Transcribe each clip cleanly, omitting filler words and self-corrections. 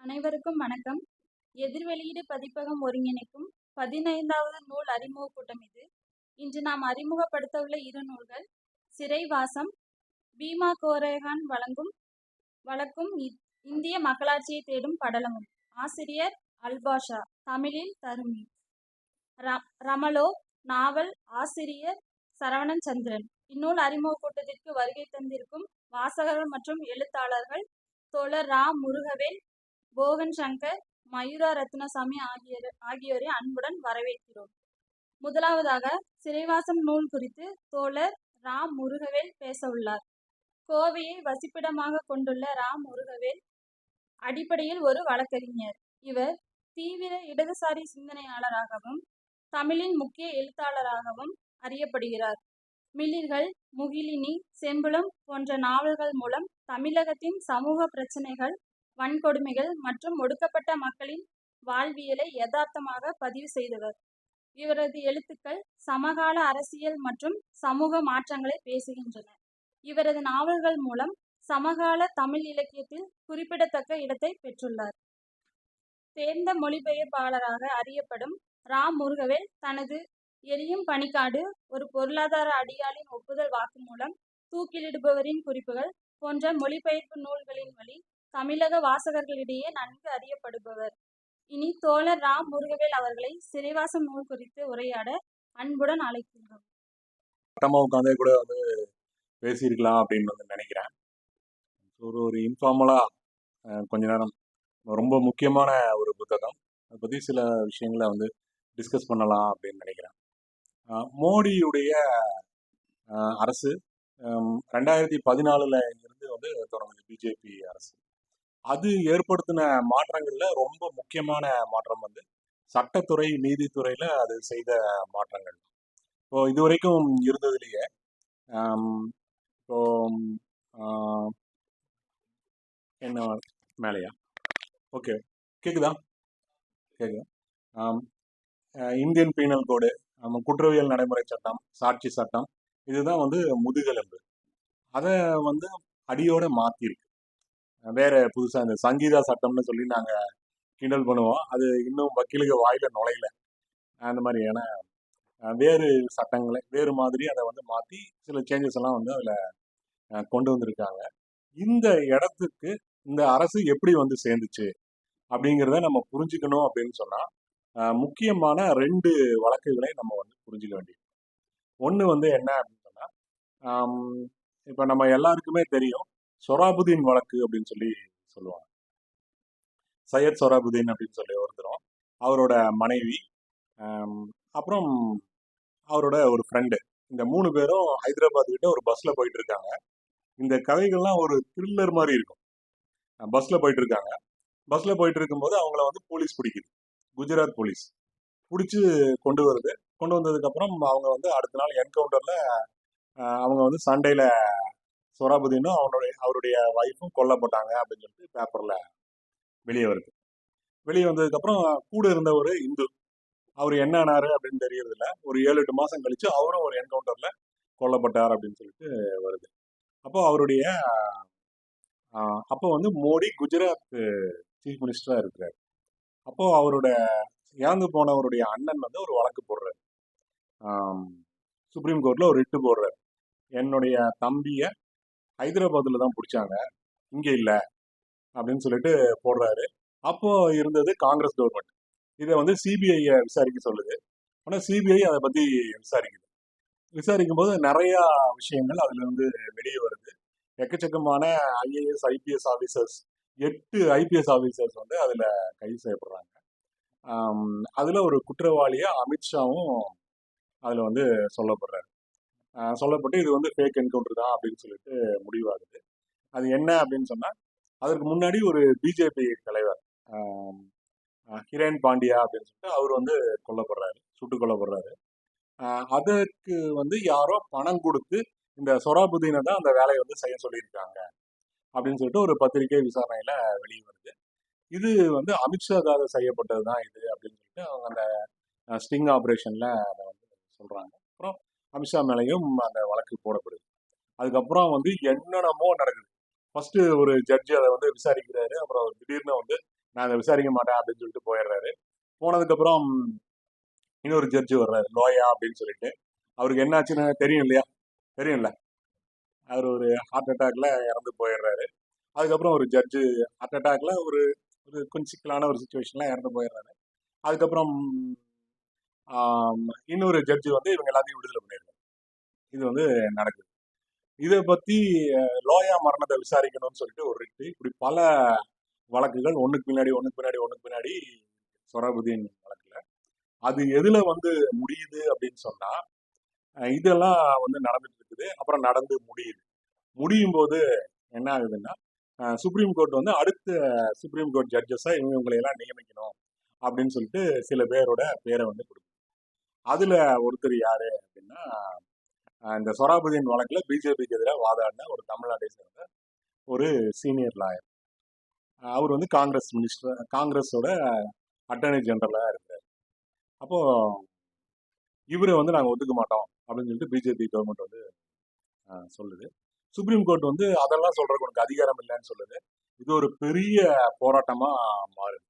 அனைவருக்கும் வணக்கம். எதிர்வெளியீடு பதிப்பகம் ஒருங்கிணைக்கும் 15வது நூல் அறிமுக கூட்டம் இது. இன்று நாம் அறிமுகப்படுத்தவுள்ள இரு நூல்கள் சிறைவாசம், பீமா கோரேகான் வழக்கும் இந்திய மக்களாட்சியை தேடும் படலமும். ஆசிரியர் அல்பாஷா, தமிழில் தருமி. ரமலோ, நாவல் ஆசிரியர் சரவணன் சந்திரன். இந்நூல் அறிமுக கூட்டத்திற்கு வருகை தந்திருக்கும் வாசகர்கள் மற்றும் எழுத்தாளர்கள் தோழர் ரா. முருகவேல், போகன் சங்கர், மயூரா ரத்னசாமி ஆகியோரை அன்புடன் வரவேற்கிறோம். முதலாவதாக சிறைவாசம் நூல் குறித்து தோழர் ரா. முருகவேல் பேச உள்ளார். கோவையை வசிப்பிடமாக கொண்டுள்ள ரா. முருகவேல் அடிப்படையில் ஒரு வழக்கறிஞர். இவர் தீவிர இடதுசாரி சிந்தனையாளராகவும் தமிழின் முக்கிய எழுத்தாளராகவும் அறியப்படுகிறார். மிளிர்கள், முகிலினி, செம்புலம் போன்ற நாவல்கள் மூலம் தமிழகத்தின் சமூக பிரச்சனைகள், வன்கொடுமைகள் மற்றும் ஒடுக்கப்பட்ட மக்களின் வாழ்வியலை யதார்த்தமாக பதிவு செய்தவர். இவரது எழுத்துக்கள் சமகால அரசியல் மற்றும் சமூக மாற்றங்களை பேசுகின்றன. இவரது நாவல்கள் மூலம் சமகால தமிழ் இலக்கியத்தில் குறிப்பிடத்தக்க இடத்தை பெற்றுள்ளார். தேர்ந்த மொழிபெயர்ப்பாளராக அறியப்படும் ரா. முருகவேல் தனது எரியும் பனிக்காடு, ஒரு பொருளாதார அடியாளின் ஒப்புதல் வாக்குமூலம், தூக்கிலிடுபவரின் குறிப்புகள் போன்ற மொழிபெயர்ப்பு நூல்களின் வழி தமிழக வாசகர்களிடையே நன்கு அறியப்படுபவர். இனி தோழர் ரா. முருகவேல் அவர்களை சிறைவாசம் நூல் குறித்து உரையாட அன்புடன் அழைக்கின்றோம். உட்காந்தே கூட பேசியிருக்கலாம் அப்படின்னு நினைக்கிறேன். ஒரு இன்ஃபார்மலா கொஞ்ச நேரம் ரொம்ப முக்கியமான ஒரு புத்தகம், அதை பற்றி சில விஷயங்களை டிஸ்கஸ் பண்ணலாம் அப்படின்னு நினைக்கிறேன். மோடியுடைய அரசு 2014 இருந்து தொடங்குது பிஜேபி அரசு. அது ஏற்படுத்தின மாற்றங்கள்ல ரொம்ப முக்கியமான மாற்றம் சட்டத்துறை, நீதித்துறையில அது செய்த மாற்றங்கள். இப்போ இதுவரைக்கும் இருந்ததுலேயே இப்போ என்ன மேலையா ஓகே கேக்குதா இந்தியன் பீனல் கோடு, குற்றவியல் நடைமுறை சட்டம், சாட்சி சட்டம், இதுதான் முதுகெலும்பு. அதை அடியோட மாத்திருக்கு. வேற புதுசா இந்த சங்கீதா சட்டம்னு சொல்லி நாங்க கிண்டல் பண்ணுவோம். அது இன்னும் வக்கீலுக்கு வாயில நுழையல. அந்த மாதிரி ஏன்னா வேறு சட்டங்களை வேறு மாதிரி அதை மாத்தி சில சேஞ்சஸ் எல்லாம் அதுல கொண்டு வந்திருக்காங்க. இந்த இடத்துக்கு இந்த அரசு எப்படி சேர்ந்துச்சு அப்படிங்கிறத நம்ம புரிஞ்சுக்கணும் அப்படின்னு சொன்னா முக்கியமான 2 வழக்குகளை நம்ம புரிஞ்சுக்க வேண்டியது. ஒண்ணு என்ன அப்படின்னு சொன்னா, இப்ப நம்ம எல்லாருக்குமே தெரியும் சொராபுதீன் வழக்கு அப்படின்னு சொல்லி சொல்லுவாங்க. சையத் சொராபுதீன் அப்படின்னு சொல்லி ஒருத்தரும், அவரோட மனைவி, அப்புறம் அவரோட ஒரு ஃப்ரெண்டு, இந்த 3 பேரும் ஹைதராபாத் கிட்ட ஒரு பஸ்ல போயிட்டு இருக்காங்க. இந்த கதைகள்லாம் ஒரு த்ரில்லர் மாதிரி இருக்கும். பஸ்ல போயிட்டு இருக்காங்க. பஸ்ல போயிட்டு இருக்கும்போது அவங்கள போலீஸ் பிடிக்குது. குஜராத் போலீஸ் பிடிச்சி கொண்டு வருது. கொண்டு வந்ததுக்கு அப்புறம் அவங்க அடுத்த நாள் என்கவுண்டர்ல அவங்க சண்டையில சொராபுதீனும் அவருடைய வைஃபும் கொல்லப்பட்டாங்க அப்படின்னு சொல்லிட்டு பேப்பர்ல வெளியே வருது. வெளியே வந்ததுக்கு அப்புறம் கூட இருந்த ஒரு இந்து, அவர் என்ன ஆனாரு அப்படின்னு தெரியறது இல்லை. ஒரு 7-8 மாசம் கழிச்சு அவரும் ஒரு என்கவுண்டர்ல கொல்லப்பட்டார் அப்படின்னு சொல்லிட்டு வருது. அப்போ அவருடைய அப்போ மோடி குஜராத் சீஃப் மினிஸ்டரா இருக்கிறார். அப்போ அவரோட இறந்து போனவருடைய அண்ணன் ஒரு வழக்கு போடுறாரு. சுப்ரீம் கோர்ட்ல ஒரு ரிட்டு போடுறாரு. என்னுடைய தம்பிய ஹைதராபாத்ல தான் பிடிச்சாங்க, இங்க இல்ல அப்படின்னு சொல்லிட்டு போடுறாரு. அப்போ இருந்தது காங்கிரஸ் கவர்மெண்ட். இதை சிபிஐ விசாரிக்க சொல்லுது. ஆனா சிபிஐ அதை பத்தி விசாரிக்குது. விசாரிக்கும் போது நிறைய விஷயங்கள் அதுல வெளியே வருது. எக்கச்சக்கமான IAS, IPS officers, 8 IPS officers அதுல கைது செய்யப்படுறாங்க. அதுல ஒரு குற்றவாளியா அமித்ஷாவும் அதுல சொல்லப்படுறாரு. சொல்லப்பட்டு இது ஃபேக் என்கவுண்டர் தான் அப்படின்னு சொல்லிட்டு முடிவாகுது. அது என்ன அப்படின்னு சொன்னா, அதற்கு முன்னாடி ஒரு பிஜேபி தலைவர் ஹிரேன் பாண்டியா அப்படின்னு சொல்லிட்டு அவர் கொல்லப்படுறாரு, சுட்டுக் கொல்லப்படுறாரு. அதற்கு யாரோ பணம் கொடுத்து இந்த சொராபுதீனை தான் அந்த வேலையை செய்ய சொல்லியிருக்காங்க அப்படின்னு சொல்லிட்டு ஒரு பத்திரிகை விசாரணையில வெளியே வருது. இது அமித்ஷாக்காக செய்யப்பட்டது தான் இது அப்படின்னு சொல்லிட்டு அவங்க அந்த ஸ்டிங் ஆப்ரேஷன்ல அதை சொல்றாங்க. அப்புறம் அமித்ஷா மேலையும் அந்த வழக்கு போடப்படுது. அதுக்கப்புறம் என்னென்னமோ நடக்குது. ஃபர்ஸ்ட் ஒரு ஜட்ஜி அதை விசாரிக்கிறாரு. அப்புறம் திடீர்னு நான் அதை விசாரிக்க மாட்டேன் அப்படின்னு சொல்லிட்டு போயிடுறாரு. போனதுக்கப்புறம் இன்னொரு ஜட்ஜு வர்றாரு, லோயா அப்படின்னு சொல்லிட்டு. அவருக்கு என்ன ஆச்சுன்னு தெரியும் இல்லையா? தெரியும்ல, அவர் ஒரு ஹார்ட் அட்டாக்ல இறந்து போயிடுறாரு. அதுக்கப்புறம் ஒரு ஜட்ஜு ஹார்ட் அட்டாக்ல ஒரு ஒரு கொஞ்சம் சிக்கலான ஒரு சுச்சுவேஷன்ல இறந்து போயிடுறாரு. அதுக்கப்புறம் இன்னொரு ஜட்ஜு வந்து இவங்க எல்லாத்தையும் விடுதலை பண்ணிடுறாரு. இது வந்து நடக்குது. இதை பத்தி லோயா மரணத்தை விசாரிக்கணும்னு சொல்லிட்டு ஒரு ரிட்டு, இப்படி பல வழக்குகள் ஒண்ணுக்கு பின்னாடி ஒண்ணுக்கு பின்னாடி ஒண்ணுக்கு பின்னாடி சொராபுதீன் வழக்குல அது எதுல வந்து முடியுது அப்படின்னு சொன்னா, இதெல்லாம் வந்து நடந்துட்டு இருக்குது. அப்புறம் நடந்து முடியுது. முடியும் போது என்ன ஆகுதுன்னா, சுப்ரீம் கோர்ட் வந்து அடுத்த சுப்ரீம் கோர்ட் ஜட்ஜஸா இவங்களை எல்லாம் நியமிக்கணும் அப்படின்னு சொல்லிட்டு சில பேரோட பேரை வந்து கொடுக்கும். அதுல ஒருத்தர் யாரு அப்படின்னா, இந்த சொராபுதீன் வழக்குல பிஜேபிக்கு எதிராக வாதாடின ஒரு தமிழ்நாட்டை சேர்ந்த ஒரு சீனியர் லாயர். அவர் வந்து காங்கிரஸ் மினிஸ்டர், காங்கிரஸோட அட்டர்னி ஜெனரலா இருக்காரு. அப்போ இவரை வந்து நாங்கள் ஒத்துக்க மாட்டோம் அப்படின்னு சொல்லிட்டு பிஜேபி கவர்மெண்ட் வந்து சொல்லுது. சுப்ரீம் கோர்ட் வந்து அதெல்லாம் சொல்றதுக்கு உனக்கு அதிகாரம் இல்லைன்னு சொல்லுது. இது ஒரு பெரிய போராட்டமா மாறுது.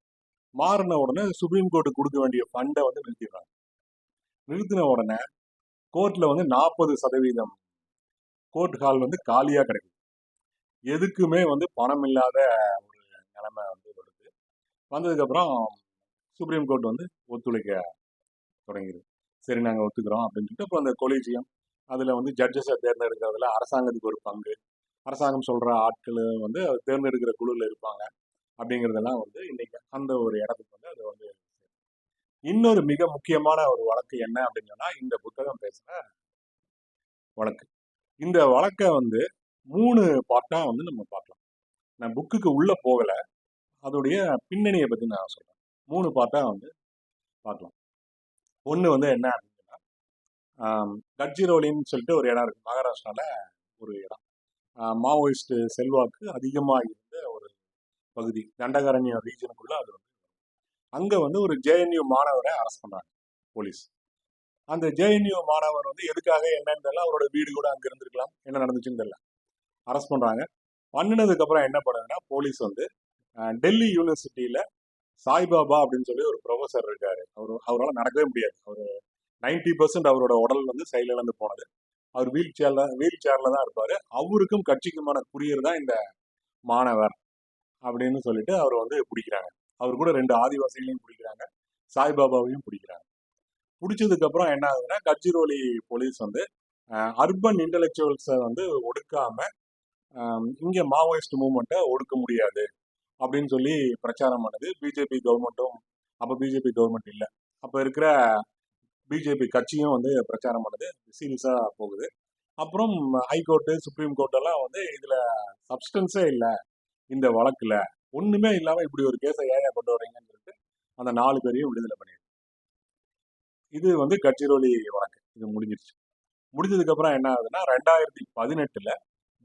மாறின உடனே சுப்ரீம் கோர்ட்டு கொடுக்க வேண்டிய ஃபண்டை வந்து நிறுத்திடுறாங்க. நிறுத்தின உடனே கோர்ட்ல வந்து 40% கோர்ட் ஹால் வந்து காலியா கிடைக்குது. எதுக்குமே வந்து பணம் இல்லாத ஒரு நிலைமை வந்து வருது. வந்ததுக்கு அப்புறம் சுப்ரீம் கோர்ட் வந்து ஒத்துழைக்க தொடங்கிடுது. சரி நாங்கள் ஒத்துக்கிறோம் அப்படின்னு சொல்லிட்டு அப்புறம் அந்த கொலீஜியம் அதில் வந்து ஜட்ஜஸை தேர்ந்தெடுக்கிறதுல அரசாங்கத்துக்கு ஒரு பங்கு, அரசாங்கம் சொல்ற ஆட்கள் வந்து தேர்ந்தெடுக்கிற குழுவில் இருப்பாங்க அப்படிங்கிறதெல்லாம் வந்து இன்னைக்கு அந்த ஒரு இடத்துக்கு வந்து அது வந்து இன்னொரு மிக முக்கியமான ஒரு வழக்கு என்ன அப்படின்னு சொன்னா இந்த புத்தகம் பேசுற வழக்கு. இந்த வழக்கை வந்து 3 பார்ட்டா வந்து நம்ம பார்க்கலாம். நான் புக்குக்கு உள்ள போகல, அதோடைய பின்னணியை பத்தி நான் சொல்றேன். 3 பார்ட்டா வந்து பார்க்கலாம். ஒன்று வந்து என்ன அப்படின்னா, கட்சிரோலின்னு சொல்லிட்டு ஒரு இடம் இருக்கு மகாராஷ்டிரால. ஒரு இடம் மாவோயிஸ்ட் செல்வாக்கு அதிகமாக இருந்த ஒரு பகுதி, தண்டகாரண்யம் ரீஜனுக்குள்ள அது வந்து. அங்க வந்து ஒரு ஜேஎன்யூ மாணவரை அரெஸ்ட் பண்றாங்க போலீஸ். அந்த ஜேஎன்யூ மாணவர் வந்து எதுக்காக என்னன்னு தெரியல, அவரோட வீடு கூட அங்க இருந்திருக்கலாம், என்ன நடந்துச்சுன்னு தெரியல. அரெஸ்ட் பண்றாங்க. பண்ணினதுக்கு அப்புறம் என்ன பண்ணுதுன்னா போலீஸ் வந்து டெல்லி யூனிவர்சிட்டியில சாய்பாபா அப்படின்னு சொல்லி ஒரு ப்ரொஃபஸர் இருக்காரு. அவரால் நடக்கவே முடியாது. அவர் 90% அவரோட உடல் வந்து செயலிழந்து போனது. அவர் வீல் சேர்ல தான் இருப்பாரு. அவருக்கும் கட்சிக்குமான குறியீர் தான் இந்த மாணவர் அப்படின்னு சொல்லிட்டு அவர் வந்து பிடிக்கிறாங்க. அவர் கூட 2 ஆதிவாசிகளையும் பிடிக்கிறாங்க, சாய்பாபாவையும் பிடிக்கிறாங்க. பிடிச்சதுக்கு அப்புறம் என்ன ஆகுதுன்னா கட்சிரோலி போலீஸ் வந்து அர்பன் இன்டெலெக்சுவல்ஸை வந்து ஒடுக்காம இங்க மாவோயிஸ்ட் மூவ்மெண்ட்டை ஒடுக்க முடியாது அப்படின்னு சொல்லி பிரச்சாரம் பண்ணுது பிஜேபி கவர்மெண்ட்டும். அப்போ பிஜேபி கவர்மெண்ட் இல்லை, அப்போ இருக்கிற பிஜேபி கட்சியும் வந்து பிரச்சாரம் பண்ணுது. சீரியஸா போகுது. அப்புறம் ஹைகோர்ட்டு சுப்ரீம் கோர்ட்டெல்லாம் வந்து இதுல சப்ஸ்டன்ஸே இல்லை, இந்த வழக்குல ஒண்ணுமே இல்லாம இப்படி ஒரு கேஸை ஏன் கொண்டு வர்றீங்கன்னு சொல்லிட்டு அந்த 4 பேரையும் விடுதலை பண்ணிடுது. இது வந்து கட்சிரோலி வழக்கு. இது முடிஞ்சிருச்சு. முடிஞ்சதுக்கு அப்புறம் என்ன ஆகுதுன்னா 2018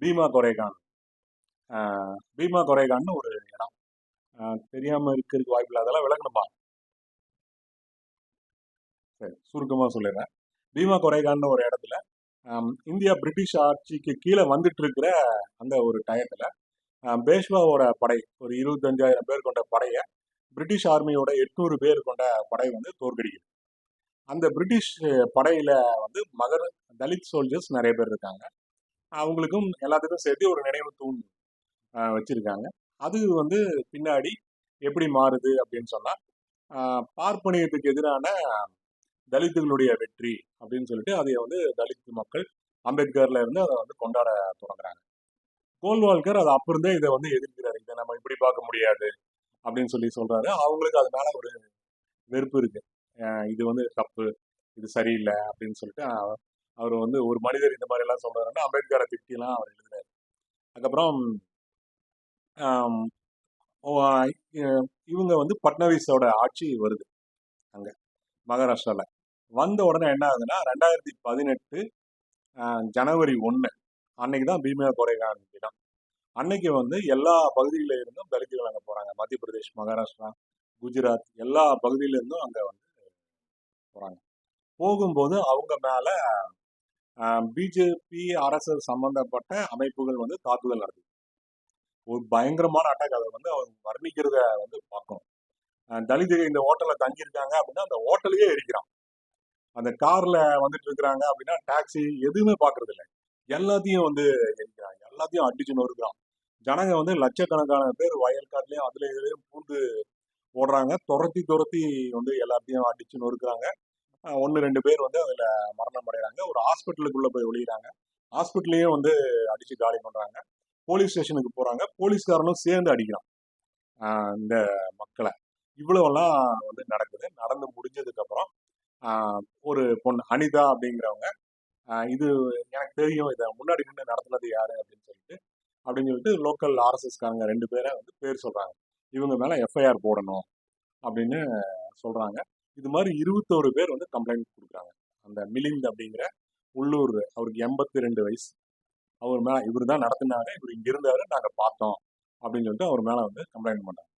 பீமா கொரேகான், பீமா கொரேகான்னு ஒரு இடம், தெரியாம இருக்கிறதுக்கு வாய்ப்பு இல்லை, அதெல்லாம் விளக்கணுமா? சரி, சுருக்கமா சொல்லிடுறேன். பீமா கொரேகான்னு ஒரு இடத்துல இந்தியா பிரிட்டிஷ் ஆட்சிக்கு கீழே வந்துட்டு இருக்கிற அந்த ஒரு டயத்துல பேஷ்வாவோட படை ஒரு 25,000 பேர் கொண்ட படையை பிரிட்டிஷ் ஆர்மியோட 800 பேர் கொண்ட படை வந்து தோற்கடிக்குது. அந்த பிரிட்டிஷ் படையில வந்து தலித் சோல்ஜர்ஸ் நிறைய பேர் இருக்காங்க. அவங்களுக்கும் எல்லாத்துக்கும் சேர்த்து ஒரு நினைவு தூண் வச்சிருக்காங்க. அது வந்து பின்னாடி எப்படி மாறுது அப்படின்னு சொன்னா, பார்ப்பனியத்துக்கு எதிரான தலித்துகளுடைய வெற்றி அப்படின்னு சொல்லிட்டு அதை வந்து தலித் மக்கள் அம்பேத்கர்ல இருந்து அதை வந்து கொண்டாட தொடங்குறாங்க. கோல்வால்கர் அது அப்ப இருந்தே இதை வந்து எதிர்க்கிறாரு. இதை நம்ம இப்படி பார்க்க முடியாது அப்படின்னு சொல்லி சொல்றாரு. அவங்களுக்கு அதனால ஒரு வெறுப்பு இருக்கு. இது வந்து தப்பு, இது சரியில்லை அப்படின்னு சொல்லிட்டு அவர் வந்து ஒரு மனிதர் இந்த மாதிரி எல்லாம் சொல்றாருன்னா அம்பேத்கரை திட்டிலாம் அவர் எழுதுறாரு. அதுக்கப்புறம் இவங்க வந்து பட்னவிஸோட ஆட்சி வருது அங்க மகாராஷ்டிரால. வந்த உடனே என்ன ஆகுதுன்னா 2018 ஜனவரி 1 அன்னைக்கு தான் பீமா கொரேகான் தினம். அன்னைக்கு வந்து எல்லா பகுதியில இருந்தும் தலித்துகள் அங்க போறாங்க. மத்திய பிரதேஷ், மகாராஷ்டிரா, குஜராத் எல்லா பகுதியில இருந்தும் அங்க வந்து போறாங்க. போகும்போது அவங்க மேல பிஜேபி அரசு சம்பந்தப்பட்ட அமைப்புகள் வந்து தாக்குதல் நடத்துது. ஒரு பயங்கரமான அட்டாக். அதை வந்து அவர் வர்ணிக்கிறத வந்து பார்க்கணும். தலித்துகள் இந்த ஹோட்டல்ல தங்கியிருக்காங்க அப்படின்னா அந்த ஹோட்டலையே எரிக்கிறான். அந்த கார்ல வந்துட்டு இருக்கிறாங்க அப்படின்னா டாக்ஸி எதுவுமே பாக்குறது இல்லை, எல்லாத்தையும் வந்து எரிக்கிறாங்க, எல்லாத்தையும் அடிச்சு நொறுக்கிறான். ஜனங்க வந்து லட்சக்கணக்கான பேர் வயல்காட்டுலயும் அதுல இதுலயும் பூந்து ஓடுறாங்க, துரத்தி துரத்தி வந்து எல்லாத்தையும் அடிச்சு நொறுக்குறாங்க. ஒன்று ரெண்டு பேர் வந்து அதுல மரணம் அடைகிறாங்க. ஒரு ஹாஸ்பிட்டலுக்குள்ள போய் ஒளியிறாங்க, ஹாஸ்பிட்டலையும் வந்து அடிச்சு காலி பண்றாங்க. போலீஸ் ஸ்டேஷனுக்கு போறாங்க, போலீஸ்காரனும் சேர்ந்து அடிக்கிறான் இந்த மக்களை. இவ்வளவெல்லாம் வந்து நடக்குது. நடந்து முடிஞ்சதுக்கு அப்புறம் ஒரு பொண்ணு அனிதா அப்படிங்கிறவங்க, இது எனக்கு தெரியும், இதை முன்னாடி நின்று நடத்துனது யாரு அப்படின்னு சொல்லிட்டு லோக்கல் ஆர்எஸ்எஸ் காரங்க 2 பேரை வந்து பேர் சொல்றாங்க. இவங்க மேல எஃப்ஐஆர் போடணும் அப்படின்னு சொல்றாங்க. இது மாதிரி 21 பேர் வந்து கம்ப்ளைண்ட் கொடுக்குறாங்க. அந்த மிலிந்த் அப்படிங்கிற உள்ளூர், அவருக்கு 82 வயசு, அவர் மேல இவர் தான் நடத்தினாரு, இவர் இங்க இருந்தாரு, நாங்க பார்த்தோம் அப்படின்னு சொல்லிட்டு அவர் மேல வந்து கம்ப்ளைண்ட் பண்றாங்க.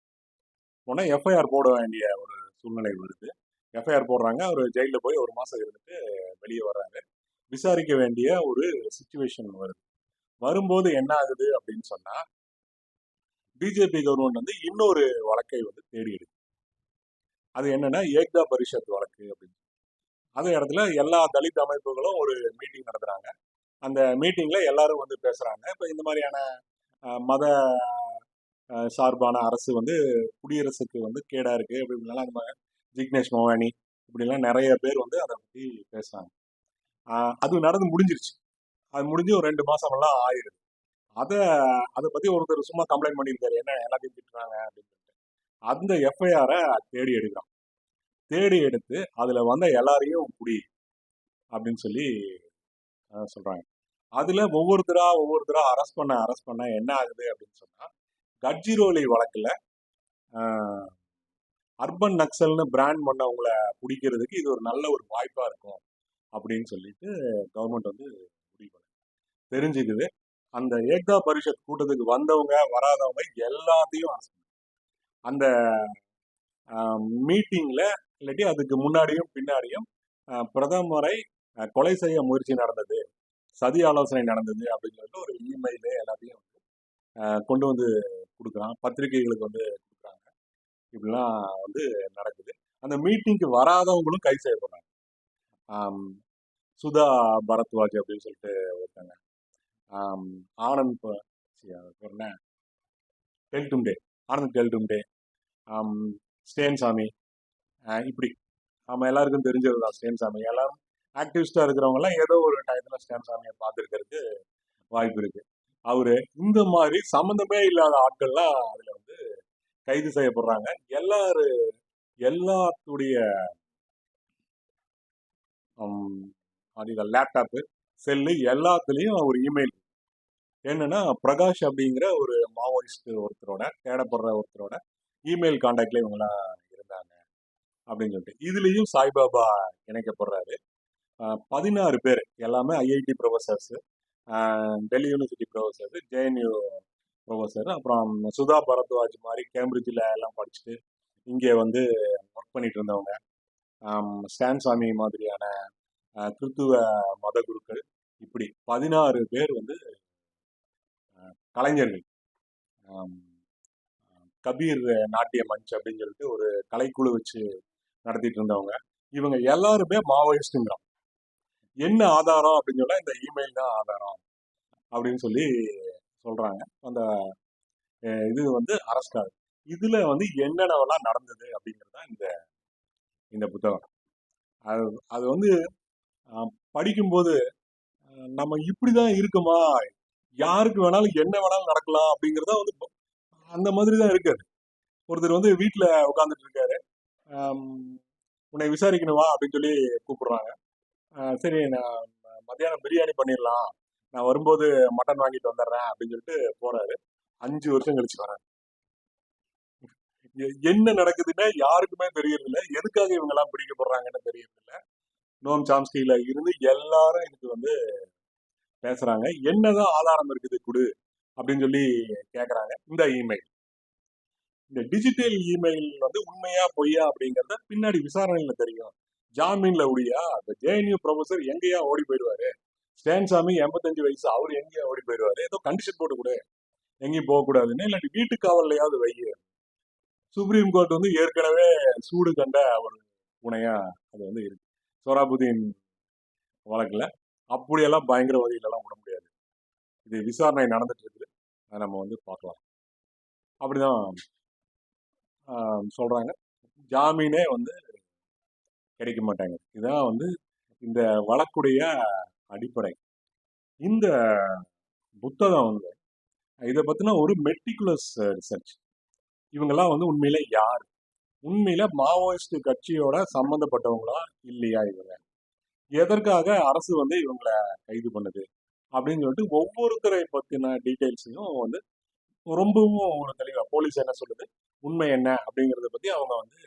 உடனே எஃப்ஐஆர் போட வேண்டிய ஒரு சூழ்நிலை வருது. எஃப்ஐஆர் போடுறாங்க. அவர் ஜெயிலில் போய் 1 மாசம் இருந்துட்டு வெளியே வர்றாரு. விசாரிக்க வேண்டிய ஒரு சுச்சுவேஷன் வருது. வரும்போது என்ன ஆகுது அப்படின்னு சொன்னா, பிஜேபி கவர்மெண்ட் வந்து இன்னொரு வழக்கை வந்து தேடி எடுக்கு. அது என்னன்னா ஏக்தா பரிஷத் வழக்கு அப்படின்னு. அதே இடத்துல எல்லா தலித் அமைப்புகளும் ஒரு மீட்டிங் நடத்துறாங்க. அந்த மீட்டிங்ல எல்லாரும் வந்து பேசுறாங்க. இப்ப இந்த மாதிரியான மத சார்பான அரசு வந்து குடியரசுக்கு வந்து கேடா இருக்கு அப்படின்னால அந்த மாதிரி ஜிக்னேஷ் மோவானி இப்படிலாம் நிறைய பேர் வந்து அதை பத்தி பேசுறாங்க. அது நடந்து முடிஞ்சிருச்சு. அது முடிஞ்சு ஒரு 2 மாசமெல்லாம் ஆயிடுது. அதை பத்தி ஒருத்தர் சும்மா கம்ப்ளைண்ட் பண்ணியிருக்காரு, என்ன எல்லாத்தையும் திட்டுறாங்க அப்படின்னு சொல்லிட்டு. அந்த எஃப்ஐஆரை தேடி எடுக்கிறான். தேடி எடுத்து அதுல வந்த எல்லாரையும் குடி அப்படின்னு சொல்லி சொல்றாங்க. அதுல ஒவ்வொருத்தரா அரெஸ்ட் பண்ண என்ன ஆகுது அப்படின்னு சொன்னா, கட்ஜிரோலி வழக்குல அர்பன் நக்சல்னு பிராண்ட் பண்ணவங்களை பிடிக்கிறதுக்கு இது ஒரு நல்ல ஒரு வாய்ப்பா இருக்கும் அப்படின்னு சொல்லிட்டு கவர்மெண்ட் வந்து முடிவு பண்ணு தெரிஞ்சுக்குது. அந்த ஏக்தா பரிஷத் கூட்டத்துக்கு வந்தவங்க வராதவங்க எல்லாத்தையும் அந்த மீட்டிங்ல இல்லாட்டி அதுக்கு முன்னாடியும் பின்னாடியும் பிரதமரை கொலை செய்ய முயற்சி நடந்தது, சதி ஆலோசனை நடந்தது அப்படின்னு சொல்லிட்டு ஒரு இமெயிலு எல்லாத்தையும் கொண்டு வந்து கொடுக்குறான், பத்திரிகைகளுக்கு வந்து கொடுக்குறாங்க. இப்படிலாம் வந்து நடக்குது. அந்த மீட்டிங்க்கு வராதவங்களும் கைது செய்யப்படுறாங்க. சுதா பரத்வாஜ் அப்படின்னு சொல்லிட்டு ஒருத்தாங்க, ஆனந்த் என்ன டெல்டும்டே, ஆனந்த் டெல்டும்டே, ஸ்டேன் சாமி, இப்படி நம்ம எல்லாருக்கும் தெரிஞ்சது தான் ஸ்டேன் சாமி. எல்லாரும் ஆக்டிவிஸ்டா இருக்கிறவங்க எல்லாம் ஏதோ ஒரு டயத்துல ஸ்டேன் சாமியை பார்த்துருக்கிறதுக்கு வாய்ப்பு இருக்கு. அவரு இந்த மாதிரி சம்மந்தமே இல்லாத ஆட்கள்லாம் அதுல வந்து கைது செய்யப்படுறாங்க. எல்லாத்துடைய லேப்டாப்பு, செல்லு எல்லாத்துலேயும் ஒரு இமெயில். என்னன்னா பிரகாஷ் அப்படிங்கிற ஒரு மாவோயிஸ்ட் ஒருத்தரோட, தேடப்படுற ஒருத்தரோட இமெயில் கான்டாக்ட்ல இவங்கெல்லாம் இருந்தாங்க அப்படின்னு சொல்லிட்டு. இதுலேயும் சாய்பாபா இணைக்கப்படுறாரு. 16 பேர் எல்லாமே IIT professors, Delhi university professors, JNU professor, அப்புறம் சுதா பரத்வாஜ் மாதிரி கேம்பிரிட்ஜில் எல்லாம் படிச்சுட்டு இங்கே வந்து ஒர்க் பண்ணிட்டு இருந்தவங்க, ஸ்டான் சாமி மாதிரியான கிறித்துவ மத குருக்கள், இப்படி 16 பேர் வந்து கலைஞர்கள். கபீர் நாட்டிய மஞ்ச் அப்படின்னு சொல்லிட்டு ஒரு கலைக்குழு வச்சு நடத்திட்டு இருந்தவங்க. இவங்க எல்லாருமே மாவோயிஸ்டுங்கிறான். என்ன ஆதாரம் அப்படின்னு சொன்னா இந்த இமெயில் தான் ஆதாரம் அப்படின்னு சொல்லி சொல்றாங்க. அந்த இது வந்து அரெஸ்ட் ஆகுது. இதுல வந்து என்னென்னவெல்லாம் நடந்தது அப்படிங்கிறது தான் இந்த புத்தகம். அது வந்து படிக்கும்போது நம்ம இப்படிதான் இருக்குமா, யாருக்கு வேணாலும் என்ன வேணாலும் நடக்கலாம் அப்படிங்கிறத வந்து அந்த மாதிரி தான் இருக்காது. ஒருத்தர் வந்து வீட்டில் உட்காந்துட்டு இருக்காரு, உன்னை விசாரிக்கணுமா அப்படின்னு சொல்லி கூப்பிடுறாங்க. சரி, நான் மத்தியானம் பிரியாணி பண்ணிடலாம், நான் வரும்போது மட்டன் வாங்கிட்டு வந்துடுறேன் அப்படின்னு சொல்லிட்டு போறாரு. 5 வருஷம் கழிச்சு வராரு. என்ன நடக்குதுன்னா யாருக்குமே தெரியறது இல்லை, எதுக்காக இவங்க எல்லாம் பிடிக்கப்படுறாங்கன்னு தெரியறது இல்லை. நோம் சாம்ஸ்கில இருந்து எல்லாரும் இதுக்கு வந்து பேசுறாங்க. என்னதான் ஆதாரம் இருக்குது குடு அப்படின்னு சொல்லி கேட்கறாங்க. இந்த இமெயில், இந்த டிஜிட்டல் இமெயில் வந்து உண்மையா பொய்யா அப்படிங்கறத பின்னாடி விசாரணையில தெரியும். ஜாமீன்ல உடையா இந்த ஜேஎன்யூ ப்ரொஃபசர் எங்கேயா ஓடி போயிடுவாரு, ஸ்டான் சாமி 85 வயசு, அவர் எங்கேயா ஓடி போயிடுவாரு, ஏதோ கண்டிஷன் போட்டு கொடு எங்கேயும் போகக்கூடாதுன்னு, இல்லாட்டி வீட்டு காவல்லையாவது வை. சுப்ரீம் கோர்ட் வந்து ஏற்கனவே சூடு கண்ட ஒரு பூனையா அது வந்து இருக்கு. சோராபுதீன் வழக்குல அப்படியெல்லாம் பயங்கரவாதிகளெல்லாம் விட முடியாது. இது விசாரணை நடந்துட்டு இருக்குது. அதை நம்ம வந்து பார்க்கலாம். அப்படிதான் சொல்றாங்க. ஜாமீனே வந்து கிடைக்க மாட்டாங்க. இதான் வந்து இந்த வழக்குடைய அடிப்படை. இந்த புத்தகம் வந்து இதை பத்தின ஒரு மெட்டிகுலஸ் ரிசர்ச். இவங்கெல்லாம் வந்து உண்மையில யார்? உண்மையில மாவோயிஸ்ட் கட்சியோட சம்பந்தப்பட்டவங்களா இல்லையா? இவங்க எதற்காக அரசு வந்து இவங்களை கைது பண்ணுது அப்படின்னு சொல்லிட்டு ஒவ்வொருத்தரை பத்தின டீட்டெயில்ஸையும் வந்து ரொம்பவும் ஒரு தெளிவா போலீஸ் என்ன சொல்லுது, உண்மை என்ன அப்படிங்கறத பத்தி அவங்க வந்து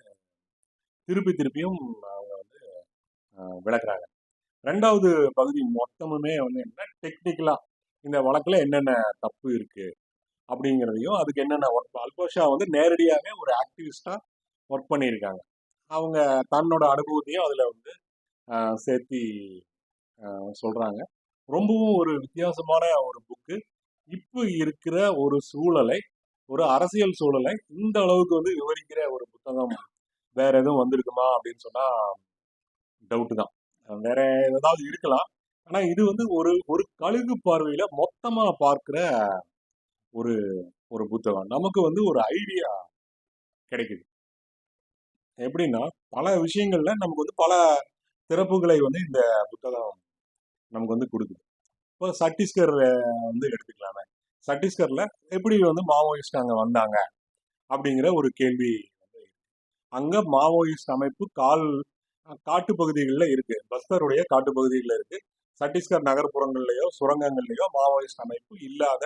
திருப்பியும் அவங்க வந்து விளக்குறாங்க. ரெண்டாவது பகுதி மொத்தமுமே வந்து என்ன டெக்னிக்கலா இந்த வழக்குல என்னென்ன தப்பு இருக்கு அப்படிங்கிறதையும், அதுக்கு என்னென்ன ஒர்க். அல்போஷா வந்து நேரடியாகவே ஒரு ஆக்டிவிஸ்டா ஒர்க் பண்ணியிருக்காங்க. அவங்க தன்னோட அனுபவத்தையும் அதுல வந்து சேர்த்தி சொல்றாங்க. ரொம்பவும் ஒரு வித்தியாசமான ஒரு புக்கு. இப்போ இருக்கிற ஒரு சூழலை, ஒரு அரசியல் சூழலை இந்த அளவுக்கு வந்து விவரிக்கிற ஒரு புத்தகம் வேற எதுவும் வந்திருக்குமா அப்படின்னு சொன்னா டவுட் தான். வேற ஏதாவது இருக்கலாம். ஆனா இது வந்து ஒரு ஒரு கழுகு பார்வையில மொத்தமா பார்க்கிற ஒரு ஒரு புத்தகம். நமக்கு வந்து ஒரு ஐடியா கிடைக்குது. எப்படின்னா பல விஷயங்கள்ல நமக்கு வந்து பல திறப்புகளை வந்து இந்த புத்தகம் நமக்கு வந்து கொடுக்குது. இப்போ சத்தீஸ்கர் வந்து எடுத்துக்கலாமே. சத்தீஸ்கர்ல எப்படி வந்து மாவோயிஸ்ட் அங்க வந்தாங்க அப்படிங்கிற ஒரு கேள்வி வந்து இருக்கு. அங்க மாவோயிஸ்ட் அமைப்பு காட்டு பகுதிகளில் இருக்கு. பஸ்தருடைய காட்டு பகுதிகளில் இருக்கு. சத்தீஸ்கர் நகர்ப்புறங்கள்லயோ சுரங்கங்கள்லயோ மாவோயிஸ்ட் அமைப்பு இல்லாத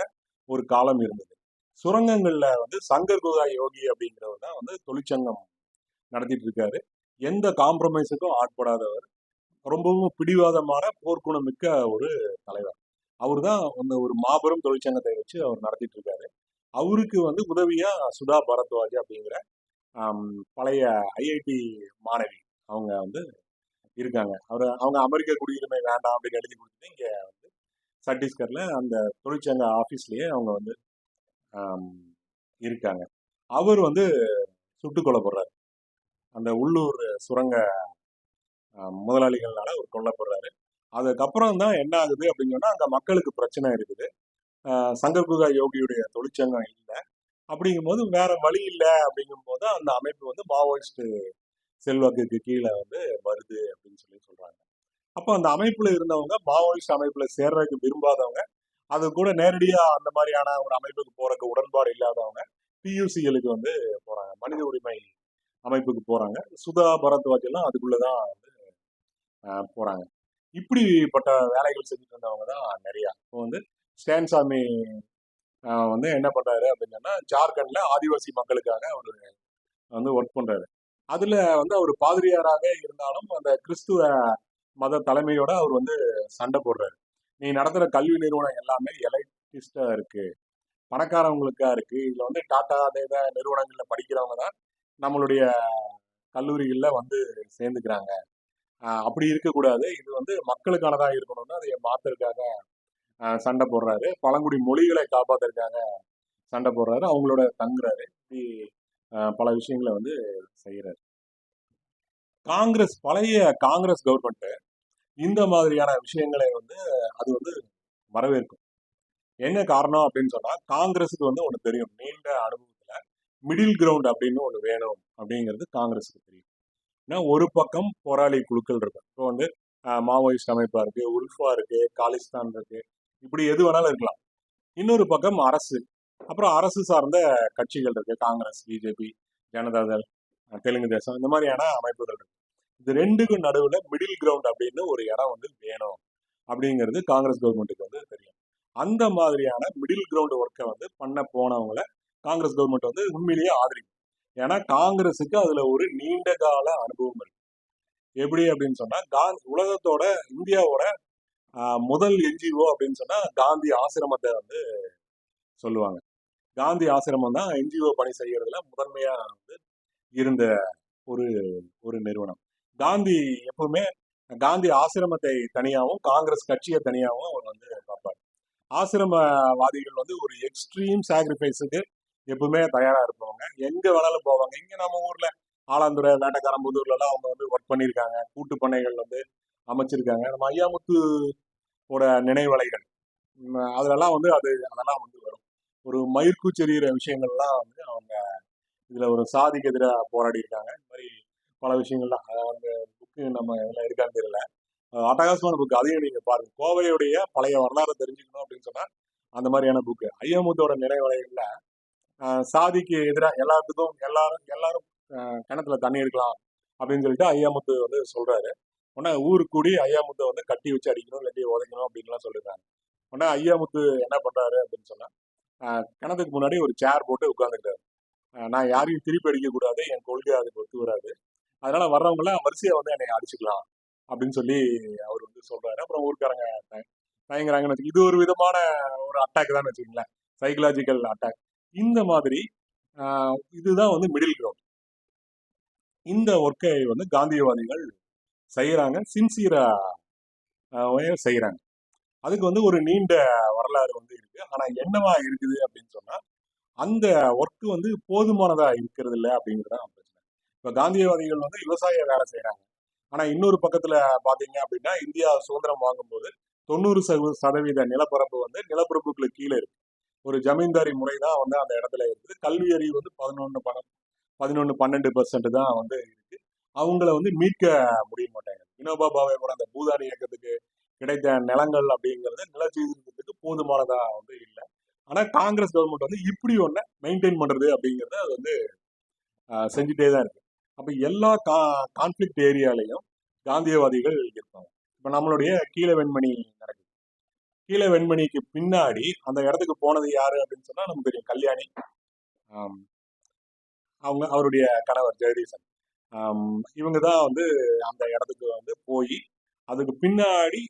ஒரு காலம் இருந்தது. சுரங்கங்கள்ல வந்து சங்கர் குகா யோகி அப்படிங்கிறவர் தான் வந்து தொழிற்சங்கம் நடத்திட்டு இருக்காரு. எந்த காம்ப்ரமைஸுக்கும் ஆட்படாதவர், ரொம்பவும் பிடிவாதமான போர்க்குணம் மிக்க ஒரு தலைவர். அவர் தான் அந்த ஒரு மாபெரும் தொழிற்சங்கத்தை வச்சு அவர் நடத்திட்டு இருக்காரு. அவருக்கு வந்து உதவியா சுதா பரத்வாஜ் அப்படிங்கிற பழைய ஐஐடி மாணவி அவங்க வந்து இருக்காங்க. அவங்க அமெரிக்க குடியுரிமை வேண்டாம் அப்படின்னு எழுதி கொடுத்துட்டு இங்க வந்து சத்தீஸ்கர்ல அந்த தொழிற்சங்க ஆபீஸ்லயே அவங்க வந்து இருக்காங்க. அவர் வந்து சுட்டுக் கொல்லப்படுறாரு. அந்த உள்ளூர் சுரங்க முதலாளிகள்னால அவர் கொல்லப்படுறாரு. அதுக்கப்புறம் தான் என்ன ஆகுது அப்படின்னு சொன்னா அங்க மக்களுக்கு பிரச்சனை இருக்குது. சங்கர் குகா யோகியுடைய தொழிற்சங்கம் இல்லை. அப்படிங்கும் போது வேற வழி இல்லை. அப்படிங்கும் போது அந்த அமைப்பு வந்து மாவோயிஸ்ட் செல்வாக்குக்கு கீழே வந்து வருது அப்படின்னு சொல்றாங்க. அப்போ அந்த அமைப்புல இருந்தவங்க மாவோயிஸ்ட் அமைப்புல சேர்றதுக்கு விரும்பாதவங்க, அது கூட நேரடியா அந்த மாதிரியான ஒரு அமைப்புக்கு போறதுக்கு உடன்பாடு இல்லாதவங்க பியூசிகளுக்கு வந்து போறாங்க. மனித உரிமை அமைப்புக்கு போறாங்க. சுதா பரத்வாஜ் எல்லாம் அதுக்குள்ளதான் வந்து போறாங்க. இப்படிப்பட்ட வேலைகள் செஞ்சுட்டு இருந்தவங்க தான் நிறையா. இப்போ வந்து ஸ்டான்சாமி வந்து என்ன பண்றாரு அப்படின்னு சொன்னா ஜார்க்கண்ட்ல ஆதிவாசி மக்களுக்காக அவர் வந்து ஒர்க் பண்றாரு. அதுல வந்து அவர் பாதிரியாராக இருந்தாலும் அந்த கிறிஸ்துவ மத தலைமையோட அவர் வந்து சண்டை போடுறாரு. நீ நடத்துற கல்வி நிறுவனம் எல்லாமே எலைட்டிஸ்டா இருக்கு, பணக்காரவங்களுக்கா இருக்கு. இதுல வந்து டாடா அதே நிறுவனங்கள்ல படிக்கிறவங்க தான் நம்மளுடைய கல்லூரிகள்ல வந்து சேர்ந்துக்கிறாங்க. அப்படி இருக்கக்கூடாது, இது வந்து மக்களுக்கானதா இருக்கணும்னு அதை மாத்துறதுக்காக சண்டை போடுறாரு. பழங்குடி மொழிகளை காப்பாத்துறதுக்காக சண்டை போடுறாரு. அவங்களோட தங்குறாரு. இப்படி பல விஷயங்களை வந்து செய்யறாரு. பழைய காங்கிரஸ் கவர்மெண்ட் இந்த மாதிரியான விஷயங்களை வந்து அது வந்து வரவேற்கும். என்ன காரணம் அப்படின்னு சொன்னா காங்கிரஸுக்கு வந்து ஒண்ணு தெரியும். நீண்ட அனுபவத்துல மிடில் கிரவுண்ட் அப்படின்னு ஒண்ணு வேணும் அப்படிங்கிறது காங்கிரஸுக்கு தெரியும். ஏன்னா ஒரு பக்கம் போராளி குழுக்கள் இருக்கு. இப்போ வந்து மாவோயிஸ்ட் அமைப்பா இருக்கு, உல்ஃபா இருக்கு, காலிஸ்தான் இருக்கு, இப்படி எது வேணாலும் இருக்கலாம். இன்னொரு பக்கம் அரசு, அப்புறம் அரசு சார்ந்த கட்சிகள் இருக்கு. காங்கிரஸ், பிஜேபி, ஜனதாதள், தெலுங்கு தேசம், இந்த மாதிரியான அமைப்புகள் இருக்கு. இது ரெண்டுக்கும் நடுவுல மிடில் கிரவுண்ட் அப்படின்னு ஒரு இடம் வந்து வேணும் அப்படிங்கிறது காங்கிரஸ் கவர்மெண்ட்டுக்கு வந்து தெரியும். அந்த மாதிரியான மிடில் கிரவுண்ட் ஒர்க்கை வந்து பண்ண போனவங்களை காங்கிரஸ் கவர்மெண்ட் வந்து உண்மையிலேயே ஆதரிக்கும். ஏன்னா காங்கிரஸுக்கு அதுல ஒரு நீண்ட கால அனுபவம் இருக்கு. எப்படி அப்படின்னு சொன்னா உலகத்தோட இந்தியாவோட முதல் என்ஜிஓ அப்படின்னு சொன்னா காந்தி ஆசிரமத்தை வந்து சொல்லுவாங்க. காந்தி ஆசிரமம் தான் என்ஜிஓ பணி செய்யறதுல முதன்மையா வந்து இருந்த ஒரு ஒரு நிறுவனம். காந்தி எப்பவுமே காந்தி ஆசிரமத்தை தனியாகவும் காங்கிரஸ் கட்சியை தனியாகவும் அவர் வந்து பார்ப்பார். ஆசிரமவாதிகள் வந்து ஒரு எக்ஸ்ட்ரீம் சாக்ரிஃபைஸுக்கு எப்பவுமே தயாரா இருப்பவங்க. எங்க வேணாலும் போவாங்க. இங்க நம்ம ஊர்ல ஆலாந்துறை, வேட்டக்காரம்புதூர்ல எல்லாம் அவங்க வந்து ஒர்க் பண்ணியிருக்காங்க. கூட்டு பண்ணைகள் வந்து அமைச்சிருக்காங்க. நம்ம ஐயாமுத்துவோட நினைவலைகள் அதுலலாம் வந்து அதெல்லாம் வந்து வரும். ஒரு மயிர்கூச்செறிகிற விஷயங்கள்லாம் வந்து அவங்க இதுல ஒரு சாதிக்கு எதிராக போராடி இருக்காங்க. இந்த மாதிரி பல விஷயங்கள்லாம் அந்த புக்கு நம்ம இதுல இருக்கான்னு தெரியல. அட்டகாசமான புக்கு. அதையும் நீங்க பாருங்க. கோவையுடைய பழைய வரலாறு தெரிஞ்சுக்கணும் அப்படின்னு சொன்னா அந்த மாதிரியான புக்கு. ஐயாமுத்தோட நினைவலைகள்ல சாதிக்கு எதிராக எல்லாத்துக்கும் எல்லாரும் கிணத்துல தண்ணி எடுக்கலாம் அப்படின்னு சொல்லிட்டு ஐயாமுத்து வந்து சொல்றாரு. உடனே ஊரு கூடி ஐயாமுத்தை வந்து கட்டி வச்சு அடிக்கணும், இல்லாட்டி உதைக்கணும் அப்படின்லாம் சொல்லிருக்காங்க. உடனே ஐயாமுத்து என்ன பண்றாரு அப்படின்னு சொன்னா கிணத்துக்கு முன்னாடி ஒரு சேர் போட்டு உட்காந்துக்கிட்டாரு. நான் யாரையும் திருப்பி அடிக்க கூடாது, என் கொள்கை அதுக்கு ஒத்து வராது, அதனால வர்றவங்க எல்லாம் வரிசையா வந்து என்னை அடிச்சுக்கலாம் அப்படின்னு சொல்லி அவர் வந்து சொல்றாரு. அப்புறம் ஊருக்காரங்க தயங்குறாங்கன்னு வச்சு இது ஒரு விதமான ஒரு அட்டாக் தான் வச்சுக்கோங்களேன், சைக்கலாஜிக்கல் அட்டாக். இந்த மாதிரி இதுதான் வந்து மிடில் கிரவுண்ட். இந்த ஒர்க்கை வந்து காந்தியவாதிகள் செய்யறாங்க, சின்சியரா செய்யறாங்க. அதுக்கு வந்து ஒரு நீண்ட வரலாறு வந்து இருக்கு. ஆனா என்னவா இருக்குது அப்படின்னு சொன்னா அந்த ஒர்க் வந்து போதுமானதா இருக்கிறது இல்லை அப்படிங்கிறதான் பிரச்சனை. இப்ப காந்தியவாதிகள் வந்து விவசாய வேலை செய்யறாங்க. ஆனா இன்னொரு பக்கத்துல பாத்தீங்க அப்படின்னா இந்தியா சுதந்திரம் வாங்கும்போது 90% நிலப்பரப்பு வந்து நிலப்பரப்புகளுக்கு கீழே இருக்கு. ஒரு ஜமீன்தாரி முறை தான் வந்து அந்த இடத்துல இருக்குது. கல்வி அறிவு வந்து 11-12% தான் வந்து இருக்கு. அவங்கள வந்து மீட்க முடிய மாட்டாங்க. வினோபா பாவே கூட அந்த பூதானி இயக்கத்துக்கு கிடைத்த நிலங்கள் அப்படிங்கிறது நிலச்சீர்திருத்தத்துக்கு போதுமானதா வந்து இல்லை. ஆனா காங்கிரஸ் கவர்மெண்ட் வந்து இப்படி ஒண்ணு மெயின்டைன் பண்றது அப்படிங்கறத அது வந்து செஞ்சுட்டே தான் இருக்கு. அப்ப எல்லா கான்ஃபிளிக்ட் ஏரியாலையும் காந்தியவாதிகள் இருப்பாங்க. இப்ப நம்மளுடைய கீழ வெண்மணி நடக்குது. கீழ வெண்மணிக்கு பின்னாடி அந்த இடத்துக்கு போனது யாரு அப்படின்னு சொன்னா நமக்கு தெரியும், கல்யாணி. அவங்க அவருடைய கணவர் ஜெகதீசன். இவங்க தான் வந்து அந்த இடத்துக்கு வந்து போய் அதுக்கு பின்னாடி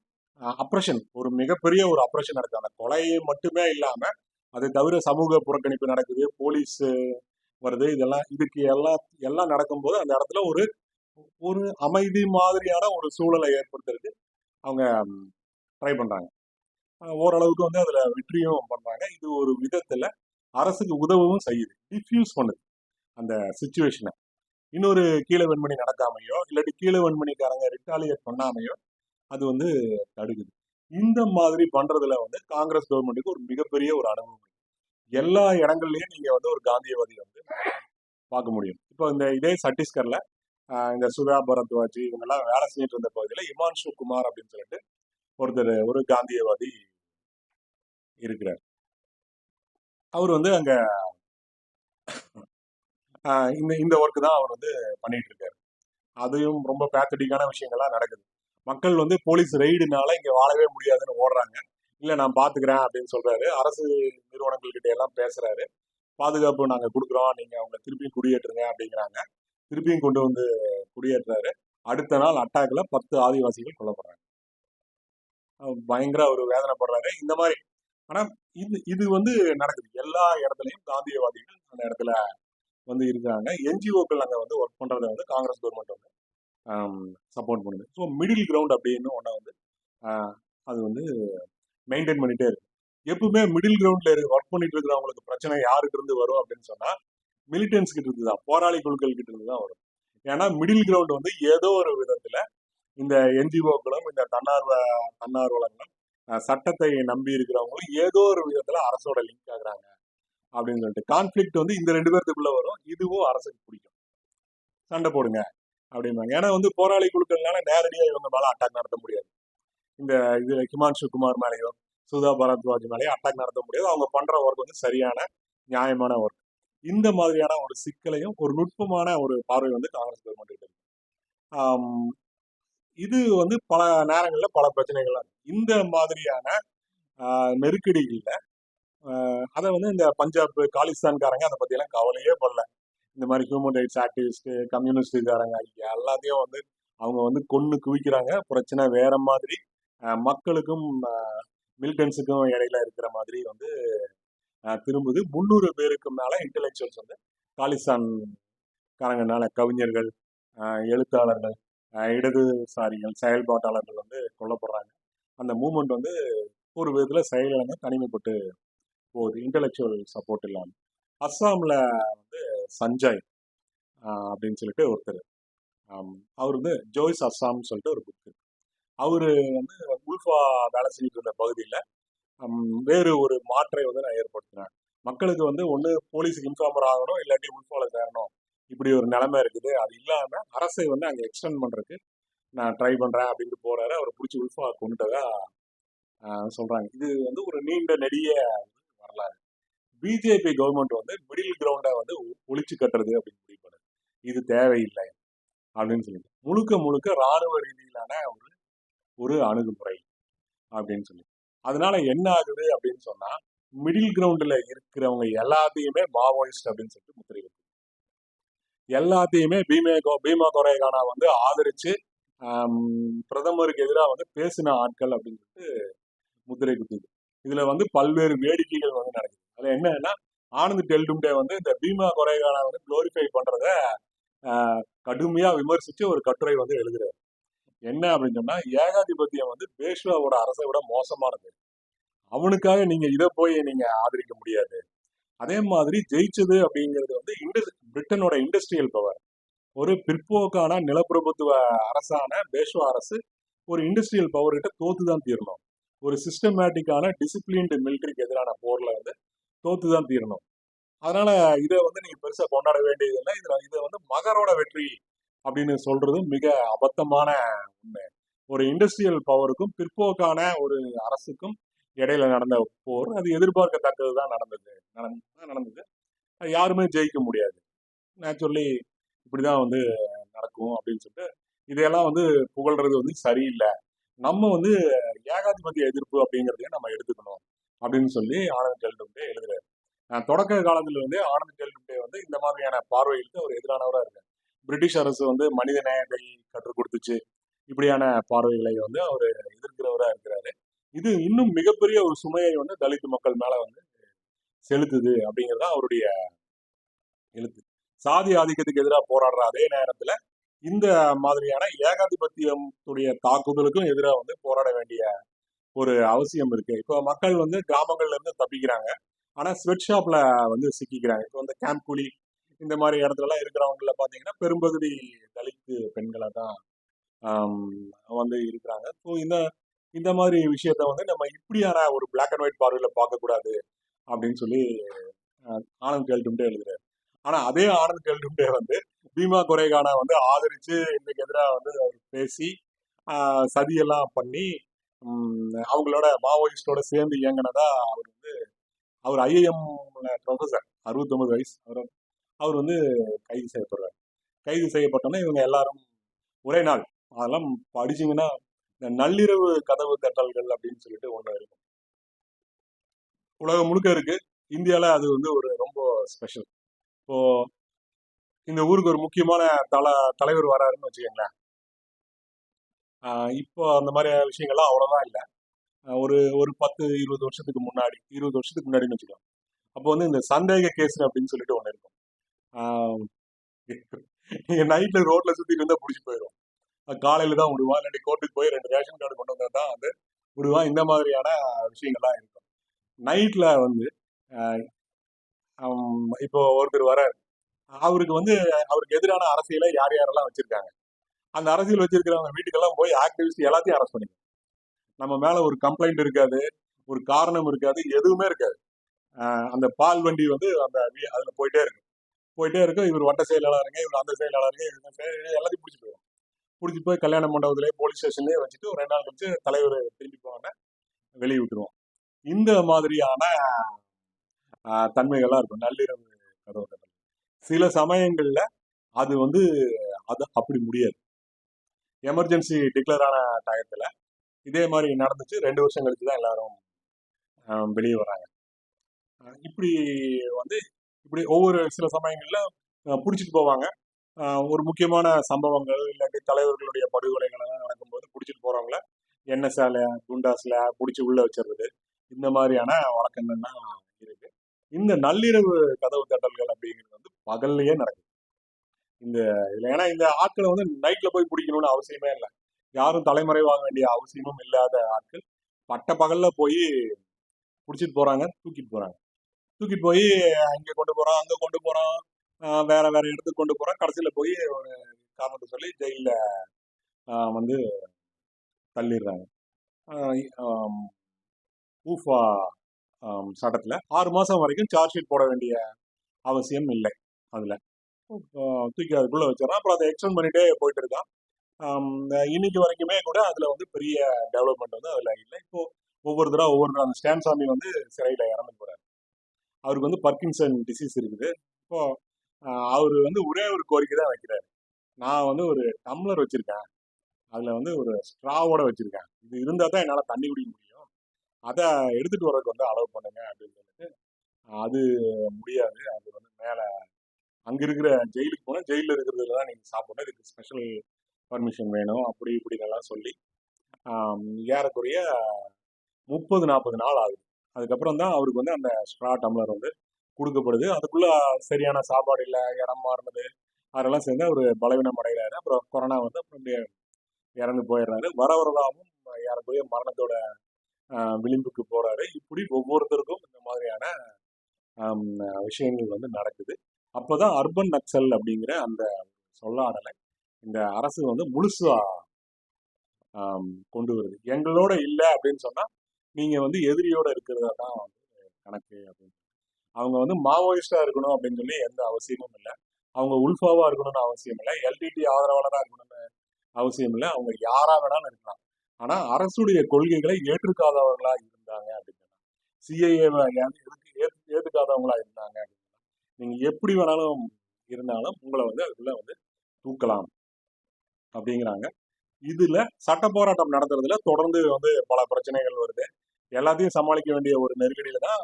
அப்ரஷன், ஒரு மிகப்பெரிய ஒரு அப்ரஷன் நடக்குது. அந்த கொலை மட்டுமே இல்லாம அது தவிர சமூக புறக்கணிப்பு நடக்குது, போலீஸ் வருது, இதெல்லாம் இதுக்கு எல்லாம் நடக்கும்போது அந்த இடத்துல ஒரு ஒரு அமைதி மாதிரியான ஒரு சூழலை ஏற்படுத்துறதுக்கு அவங்க ட்ரை பண்றாங்க. ஓரளவுக்கு வந்து அதுல வெற்றியும் பண்றாங்க. இது ஒரு விதத்துல அரசுக்கு உதவவும் செய்யுது, டிஃப்யூஸ் பண்ணுது அந்த சிச்சுவேஷனை. இன்னொரு கீழ வெண்மணி நடக்காமையோ இல்லாட்டி கீழ வெண்மணிக்காரங்க ரிட்டாலியேட் பண்ணாமையோ அது வந்து தடுக்குது. இந்த மாதிரி பண்றதுல வந்து காங்கிரஸ் கவர்மெண்ட்டுக்கு ஒரு மிகப்பெரிய ஒரு அனுபவம். எல்லா இடங்கள்லயும் நீங்க வந்து ஒரு காந்தியவாதி வந்து பார்க்க முடியும். இப்போ இதே சத்தீஸ்கர்ல இந்த சுதா பரத்வாஜ் இவங்கெல்லாம் வேலை செஞ்சுட்டு இருந்த பகுதியில் இமான்ஷு குமார் அப்படின்னு சொல்லிட்டு ஒருத்தர் ஒரு காந்தியவாதி இருக்கிறார். அவர் வந்து அங்க இந்த ஒர்க்கு தான் அவர் வந்து பண்ணிட்டு இருக்காரு. அதையும் ரொம்ப பேத்தட்டிக்கான விஷயங்கள்லாம் நடக்குது. மக்கள் வந்து போலீஸ் ரெய்டுனால இங்க வாழவே முடியாதுன்னு ஓடுறாங்க. இல்ல நான் பாத்துக்கிறேன் அப்படின்னு சொல்றாரு. அரசு நிறுவனங்கள் கிட்ட எல்லாம் பேசுறாரு. பாதுகாப்பு நாங்க கொடுக்குறோம், நீங்க அவங்க திருப்பியும் குடியேற்றுங்க அப்படிங்கிறாங்க. திருப்பியும் கொண்டு வந்து குடியேற்றுறாரு. அடுத்த நாள் அட்டாக்ல 10 ஆதிவாசிகள் கொல்லப்படுறாங்க. பயங்கர ஒரு வேதனைப்படுறாரு. இந்த மாதிரி ஆனா இது வந்து நடக்குது எல்லா இடத்துலயும். காந்தியவாதிகள் அந்த இடத்துல வந்து இருக்காங்க. என்ஜிஓக்கள் அங்க வந்து ஒர்க் பண்றதை வந்து காங்கிரஸ் கவர்மெண்ட் வந்து சப்போர்ட் பண்ணுது. ஸோ மிடில் கிரவுண்ட் அப்படின்னு ஒன்று வந்து அது வந்து மெயின்டைன் பண்ணிட்டே இருக்கு. எப்பவுமே மிடில் கிரவுண்ட்ல ஒர்க் பண்ணிட்டு இருக்கிறவங்களுக்கு பிரச்சனை யாருக்கு இருந்து வரும் அப்படின்னு சொன்னா மிலிட்டன்ஸ் கிட்ட இருந்து தான், போராளி குழுக்கள் கிட்ட இருந்து தான் வரும். ஏன்னா மிடில் கிரவுண்ட் வந்து ஏதோ ஒரு விதத்துல இந்த என்ஜிஓக்களும் இந்த தன்னார்வலங்களும் சட்டத்தை நம்பி இருக்கிறவங்களும் ஏதோ ஒரு விதத்துல அரசோட லிங்க் ஆகுறாங்க அப்படின்னு சொல்லிட்டு கான்ஃபிளிக்ட் வந்து இந்த 2 பேர்த்துக்குள்ள வரும். இதுவும் அரசுக்கு பிடிக்கும், சண்டை போடுங்க அப்படிம்பாங்க. ஏன்னா வந்து போராளி குழுக்கள்னால நேரடியா இவங்க மேல அட்டாக் நடத்த முடியாது. இந்த இதுல ஹிமான்ஷு குமார் மேலேயோ சுதா பரத்வாஜ் மேலேயோ அட்டாக் நடத்த முடியாது. அவங்க பண்ற ஒர்க் வந்து சரியான நியாயமான ஒர்க். இந்த மாதிரியான ஒரு சிக்கலையும் ஒரு நுட்பமான ஒரு பார்வை வந்து காங்கிரஸ் கவர்மெண்ட் இருக்கு. இது வந்து பல நேரங்கள்ல பல பிரச்சனைகள். இந்த மாதிரியான நெருக்கடிகள்ல அதை வந்து இந்த பஞ்சாப் காலிஸ்தான்காரங்க அதை பத்தி எல்லாம் கவலையே படல. இந்த மாதிரி ஹியூமன் ரைட்ஸ் ஆக்டிவிஸ்ட், கம்யூனிஸ்டுக்காரங்க எல்லாத்தையும் வந்து அவங்க வந்து கொன்னு குவிக்கிறாங்க. பிரச்சனை வேற மாதிரி. மக்களுக்கும் மிலிட்டன்ஸுக்கும் இடையில இருக்கிற மாதிரி வந்து திரும்புது. 300 பேருக்கு மேல இன்டெலெக்சுவல்ஸ் வந்து காலிஸ்தான் காரங்கனால, கவிஞர்கள், எழுத்தாளர்கள், இடதுசாரிகள், செயல்பாட்டாளர்கள் வந்து கொல்லப்படுறாங்க. அந்த மூவ்மெண்ட் வந்து ஒரு விதத்தில் செயலிழங்க தனிமைப்பட்டு போகுது, இன்டெலெக்சுவல் சப்போர்ட் இல்லாமல். அஸ்ஸாமில் வந்து சஞ்சய் அப்படின்னு சொல்லிட்டு ஒருத்தர், அவர் வந்து ஜோய்ஸ் அஸ்ஸாம்னு சொல்லிட்டு ஒரு புக்கு. அவரு வந்து உல்ஃபா வேலை செஞ்சுட்டு இருந்த பகுதியில் வேறு ஒரு மாற்றை வந்து நான் ஏற்படுத்தினேன். மக்களுக்கு வந்து ஒன்று போலீஸுக்கு இன்ஃபார்மர் ஆகணும், இல்லாட்டி உல்ஃபாவில் சேரணும், இப்படி ஒரு நிலைமை இருக்குது. அது இல்லாமல் அரசை வந்து அங்கே எக்ஸ்டெண்ட் பண்ணுறதுக்கு நான் ட்ரை பண்ணுறேன் அப்படின்ட்டு போகிறாரு. அவர் பிடிச்சி உல்ஃபா கொண்டுட்டதா சொல்கிறாங்க. இது வந்து ஒரு நீண்ட நெடிய வரலாறு. பிஜேபி கவர்மெண்ட் வந்து மிடில் கிரவுண்டை வந்து ஒழிச்சு கட்டுறது அப்படின்னு முடிவு பண்ணுது. இது தேவையில்லை அப்படின்னு சொல்லிட்டு முழுக்க முழுக்க இராணுவ ரீதியிலான ஒரு அணுகுமுறை அப்படின்னு சொல்லி, அதனால என்ன ஆகுது அப்படின்னு சொன்னா, மிடில் கிரவுண்டில் இருக்கிறவங்க எல்லாத்தையுமே மாவோயிஸ்ட் அப்படின்னு சொல்லிட்டு முத்திரை வைக்கும். எல்லாத்தையுமே பீமா கொரேகானா வந்து ஆதரிச்சு பிரதமருக்கு எதிராக வந்து பேசின ஆட்கள் அப்படின்னு சொல்லிட்டு முத்திரை குத்துது. இதுல வந்து பல்வேறு வேடிக்கைகள் வந்து நடக்குது. அதுல என்னன்னா, ஆனந்த் டெல்டும்டே வந்து இந்த பீமா கொரேகானா வந்து குளோரிஃபை பண்றத கடுமையா விமர்சிச்சு ஒரு கட்டுரை வந்து எழுதுறாரு. என்ன அப்படின்னு சொன்னா, ஏகாதிபத்தியம் வந்து பேஷ்வாவோட அரசை விட மோசமானது, அவனுக்காக நீங்க இதை போய் நீங்க ஆதரிக்க முடியாது. அதே மாதிரி ஜெயிச்சது அப்படிங்கிறது வந்து பிரிட்டனோட இண்டஸ்ட்ரியல் பவர். ஒரு பிற்போக்கான நிலப்பிரபுத்துவ அரசான பேஷ்வா அரசு ஒரு இண்டஸ்ட்ரியல் பவர் கிட்ட தோத்துதான் தீரணும். ஒரு சிஸ்டமேட்டிக்கான டிசிப்ளின்டு மிலிட்டரிக்கு எதிரான போர்ல வந்து தோத்துதான் தீரணும். அதனால இதை வந்து நீங்க பெருசா கொண்டாட வேண்டியது இல்லை. இதை வந்து மகரோட வெற்றி அப்படின்னு சொல்றது மிக அபத்தமான உண்மை. ஒரு இண்டஸ்ட்ரியல் பவருக்கும் பிற்போக்கான ஒரு அரசுக்கும் இடையில நடந்த போர் அது எதிர்பார்க்கத்தக்கது தான் நடந்தது. அது யாருமே ஜெயிக்க முடியாது. நேச்சுரலி இப்படிதான் வந்து நடக்கும் அப்படின்னு சொல்லிட்டு இதையெல்லாம் வந்து புகழ்றது வந்து சரியில்லை. நம்ம வந்து ஏகாதிபத்திய எதிர்ப்பு அப்படிங்கிறதையும் நம்ம எடுத்துக்கணும் அப்படின்னு சொல்லி ஆனந்த் டெல்டும்டே எழுதுறாரு. தொடக்க காலத்துல இருந்தே ஆனந்த் டெல்டும்டே வந்து இந்த மாதிரியான பார்வைகளுக்கு அவர் எதிரானவராக இருக்கார். பிரிட்டிஷ் அரசு வந்து மனித நேயத்தை கற்றுக் கொடுத்துச்சு, இப்படியான பார்வைகளை வந்து அவர் எதிர்க்கிறவராக இருக்கிறாரு. இது இன்னும் மிகப்பெரிய ஒரு சுமையை வந்து தலித் மக்கள் மேல வந்து செலுத்துது அப்படிங்கிறது அவருடைய எழுத்து. சாதி ஆதிக்கத்துக்கு எதிராக போராடுற அதே நேரத்துல இந்த மாதிரியான ஏகாதிபத்தியத்துடைய தாக்குதலுக்கும் எதிராக வந்து போராட வேண்டிய ஒரு அவசியம் இருக்கு. இப்போ மக்கள் வந்து கிராமங்கள்ல இருந்து தப்பிக்கிறாங்க, ஆனா ஸ்வெட் ஷாப்ல வந்து சிக்கிக்கிறாங்க. இப்போ வந்து கேம்ப் கூலி இந்த மாதிரி இடத்துல எல்லாம் இருக்கிறவங்கள பாத்தீங்கன்னா பெரும்பகுதி தலித் பெண்களை தான் வந்து இருக்கிறாங்க. ஸோ இந்த மாதிரி விஷயத்த வந்து நம்ம இப்படியான ஒரு பிளாக் அண்ட் ஒயிட் பார்வையில பார்க்கக்கூடாது அப்படின்னு சொல்லி ஆனந்த் டெல்டும்டே எழுதுறாரு. ஆனா அதே ஆனந்த் டெல்டும்டே வந்து பீமா கொரேகானா வந்து ஆதரிச்சு இதுக்கு எதிராக வந்து அவர் பேசி சதியெல்லாம் பண்ணி அவங்களோட மாவோயிஸ்டோட சேர்ந்து இயங்கினதா அவர் ஐஐஎம் ப்ரொஃபஸர், 69 வயசு, அவர் வந்து கைது செய்யப்படுறார். கைது செய்யப்பட்டோன்னா இவங்க எல்லாரும் ஒரே நாள், அதெல்லாம் படிச்சீங்கன்னா இந்த நள்ளிரவு கதவு தட்டல்கள் அப்படின்னு சொல்லிட்டு ஒண்ணு இருக்கும், உலகம் முழுக்க இருக்கு. இந்தியால அது வந்து ஒரு ரொம்ப ஸ்பெஷல். இப்போ இந்த ஊருக்கு ஒரு முக்கியமான தலைவர் வராருன்னு வச்சுக்கோங்களேன். இப்போ அந்த மாதிரி விஷயங்கள்லாம் அவ்வளவுதான் இல்லை. ஒரு 10-20 வருஷத்துக்கு முன்னாடி, 20 வருஷத்துக்கு முன்னாடின்னு வச்சுக்கலாம். அப்போ வந்து இந்த சந்தேக கேஸ் அப்படின்னு சொல்லிட்டு ஒண்ணு இருக்கும். நீங்க நைட்ல ரோட்ல சுத்திட்டு இருந்தா பிடிச்சி போயிடும். காலையில தான் விடுவான், இல்லாட்டி கோர்ட்டுக்கு போய் 2 ரேஷன் கார்டு கொண்டு வந்தா தான் வந்து விடுவான். இந்த மாதிரியான விஷயங்கள்லாம் இருக்கும். நைட்ல வந்து இப்போ ஒருத்தர் வர, அவருக்கு எதிரான அரசியலை யார் யாரெல்லாம் வச்சிருக்காங்க, அந்த அரசியல் வச்சிருக்கிறவங்க வீட்டுக்கெல்லாம் போய் ஆக்டிவிஸ்ட் எல்லாத்தையும் அரெஸ்ட் பண்ணிக்கும். நம்ம மேல ஒரு கம்ப்ளைண்ட் இருக்காது, ஒரு காரணம் இருக்காது, எதுவுமே இருக்காது. அந்த பால் வண்டி வந்து அதுல போயிட்டே இருக்கும். இவர் வட்ட செயலாளருங்க, இவர் அந்த செயலாளருங்க, எல்லாத்தையும் பிடிச்சிட்டு போயிடும். பிடிச்சிட்டு போய் கல்யாண மண்டபத்திலேயே போலீஸ் ஸ்டேஷன்லேயே வச்சுட்டு ஒரு 2 நாள் கழிச்சு தலைவர் திரும்பி போவாங்க, வெளியே விட்டுருவோம். இந்த மாதிரியான தன்மைகள்லாம் இருக்கும் நள்ளிரவு கதவு தட்டல். சில சமயங்கள்ல அது வந்து அப்படி முடியாது. எமர்ஜென்சி டிக்ளேர் ஆன டயத்துல இதே மாதிரி நடந்துச்சு. 2 வருஷம் கழிச்சு தான் எல்லாரும் வெளியே வராங்க. இப்படி ஒவ்வொரு சில சமயங்கள்ல பிடிச்சிட்டு போவாங்க. ஒரு முக்கியமான சம்பவங்கள் இல்லாட்டி தலைவர்களுடைய படுகொலைகள் எல்லாம் நடக்கும்போது பிடிச்சிட்டு போறவங்கள என்எஸ்ஆல குண்டாஸ்ல பிடிச்சி உள்ள வச்சிருது. இந்த மாதிரியான வழக்கங்கள்லாம் இருக்கு. இந்த நள்ளிரவு கதவு தட்டல்கள் அப்படிங்கிறது வந்து பகல்லையே நடக்குது இந்த இதுல. ஏன்னா இந்த ஆட்களை வந்து நைட்ல போய் பிடிக்கணும்னு அவசியமே இல்லை. யாரும் தலைமறைவாக வேண்டிய அவசியமும் இல்லாத ஆட்கள் பட்ட பகல்ல போய் பிடிச்சிட்டு போறாங்க, தூக்கிட்டு போய் இங்க கொண்டு போறோம், அங்க கொண்டு போறோம், வேற வேற இடத்துக்கு கொண்டு போறோம். கடைசியில போய் ஒரு காரணத்தை சொல்லி ஜெயில வந்து தள்ளிடுறாங்க. ஊஃபா சட்டத்துல 6 மாசம் வரைக்கும் சார்ஜ் ஷீட் போட வேண்டிய அவசியம் இல்லை. அதுல தூக்கி அதுக்குள்ள வச்சிடறான். அப்புறம் அதை எக்ஸ்டெண்ட் பண்ணிட்டே போயிட்டு இருக்கான். இன்னைக்கு வரைக்குமே கூட அதுல வந்து பெரிய டெவலப்மெண்ட் வந்து அதுல இல்லை. இப்போ ஒவ்வொரு அந்த ஸ்டான் சாமி வந்து சிறையில இறந்து போறாரு. அவருக்கு வந்து பர்கின்சன் டிசீஸ் இருக்குது. இப்போ அவரு வந்து ஒரே ஒரு கோரிக்கை தான் வைக்கிறாரு. நான் வந்து ஒரு டம்ளர் வச்சிருக்கேன், அதுல வந்து ஒரு ஸ்ட்ராவோட வச்சிருக்கேன், இது இருந்தா தான் என்னால தண்ணி குடிக்க முடியும், அதை எடுத்துட்டு வர்றதுக்கு வந்து அலோவ் பண்ணுங்க அப்படின்னு சொல்லிட்டு. அது முடியாது, அது வந்து மேல அங்க இருக்கிற ஜெயிலுக்கு போனா ஜெயில இருக்கிறதுல தான் நீங்க சாப்பிடணும், இதுக்கு ஸ்பெஷல் பர்மிஷன் வேணும், அப்படி இப்படின்னு சொல்லி ஏறக்குறைய 30-40 நாள் ஆகுது. அதுக்கப்புறம் தான் அவருக்கு வந்து அந்த ஸ்ட்ரா டம்ளர் வந்து கொடுக்கப்படுது. அதுக்குள்ள சரியான சாப்பாடு இல்லை, இடம் மாறினது, அதெல்லாம் சேர்ந்து அவர் பலவீனம் அடைகிறாரு. அப்புறம் கொரோனா வந்து அப்புறம் இறந்து போயிடுறாரு. வரவரதாகவும் ஏறக்குறைய மரணத்தோட விளிம்புக்கு போறாரு. இப்படி ஒவ்வொருத்தருக்கும் இந்த மாதிரியான விஷயங்கள் வந்து நடக்குது. அப்போதான் அர்பன் நக்சல் அப்படிங்கிற அந்த சொல்லாடலை இந்த அரசு வந்து முழுசா கொண்டு வருது. எங்களோட இல்லை அப்படின்னு சொன்னா நீங்க வந்து எதிரியோட இருக்கிறதா தான் வந்து கணக்கு அப்படின்னு. அவங்க வந்து மாவோயிஸ்டா இருக்கணும் அப்படின்னு சொல்லி எந்த அவசியமும் இல்லை. அவங்க உல்ஃபாவா இருக்கணும்னு அவசியம் இல்லை. எல்டிடி ஆதரவாளராக இருக்கணும்னு அவசியம் இல்லை. அவங்க யாரா வேணாலும் இருக்கலாம். ஆனா அரசுடைய கொள்கைகளை ஏற்றுக்காதவர்களா இருந்தாங்க அப்படின்னா, சிஐஏவை ஏற்றுக்காதவங்களா இருந்தாங்க அப்படின்னா, நீங்க எப்படி வேணாலும் இருந்தாலும் உங்களை வந்து அதுக்குள்ள வந்து தூக்கலாம் அப்படிங்கிறாங்க. இதுல சட்ட போராட்டம் நடத்துறதுல தொடர்ந்து வந்து பல பிரச்சனைகள் வருது. எல்லாத்தையும் சமாளிக்க வேண்டிய ஒரு நெருக்கடியில தான்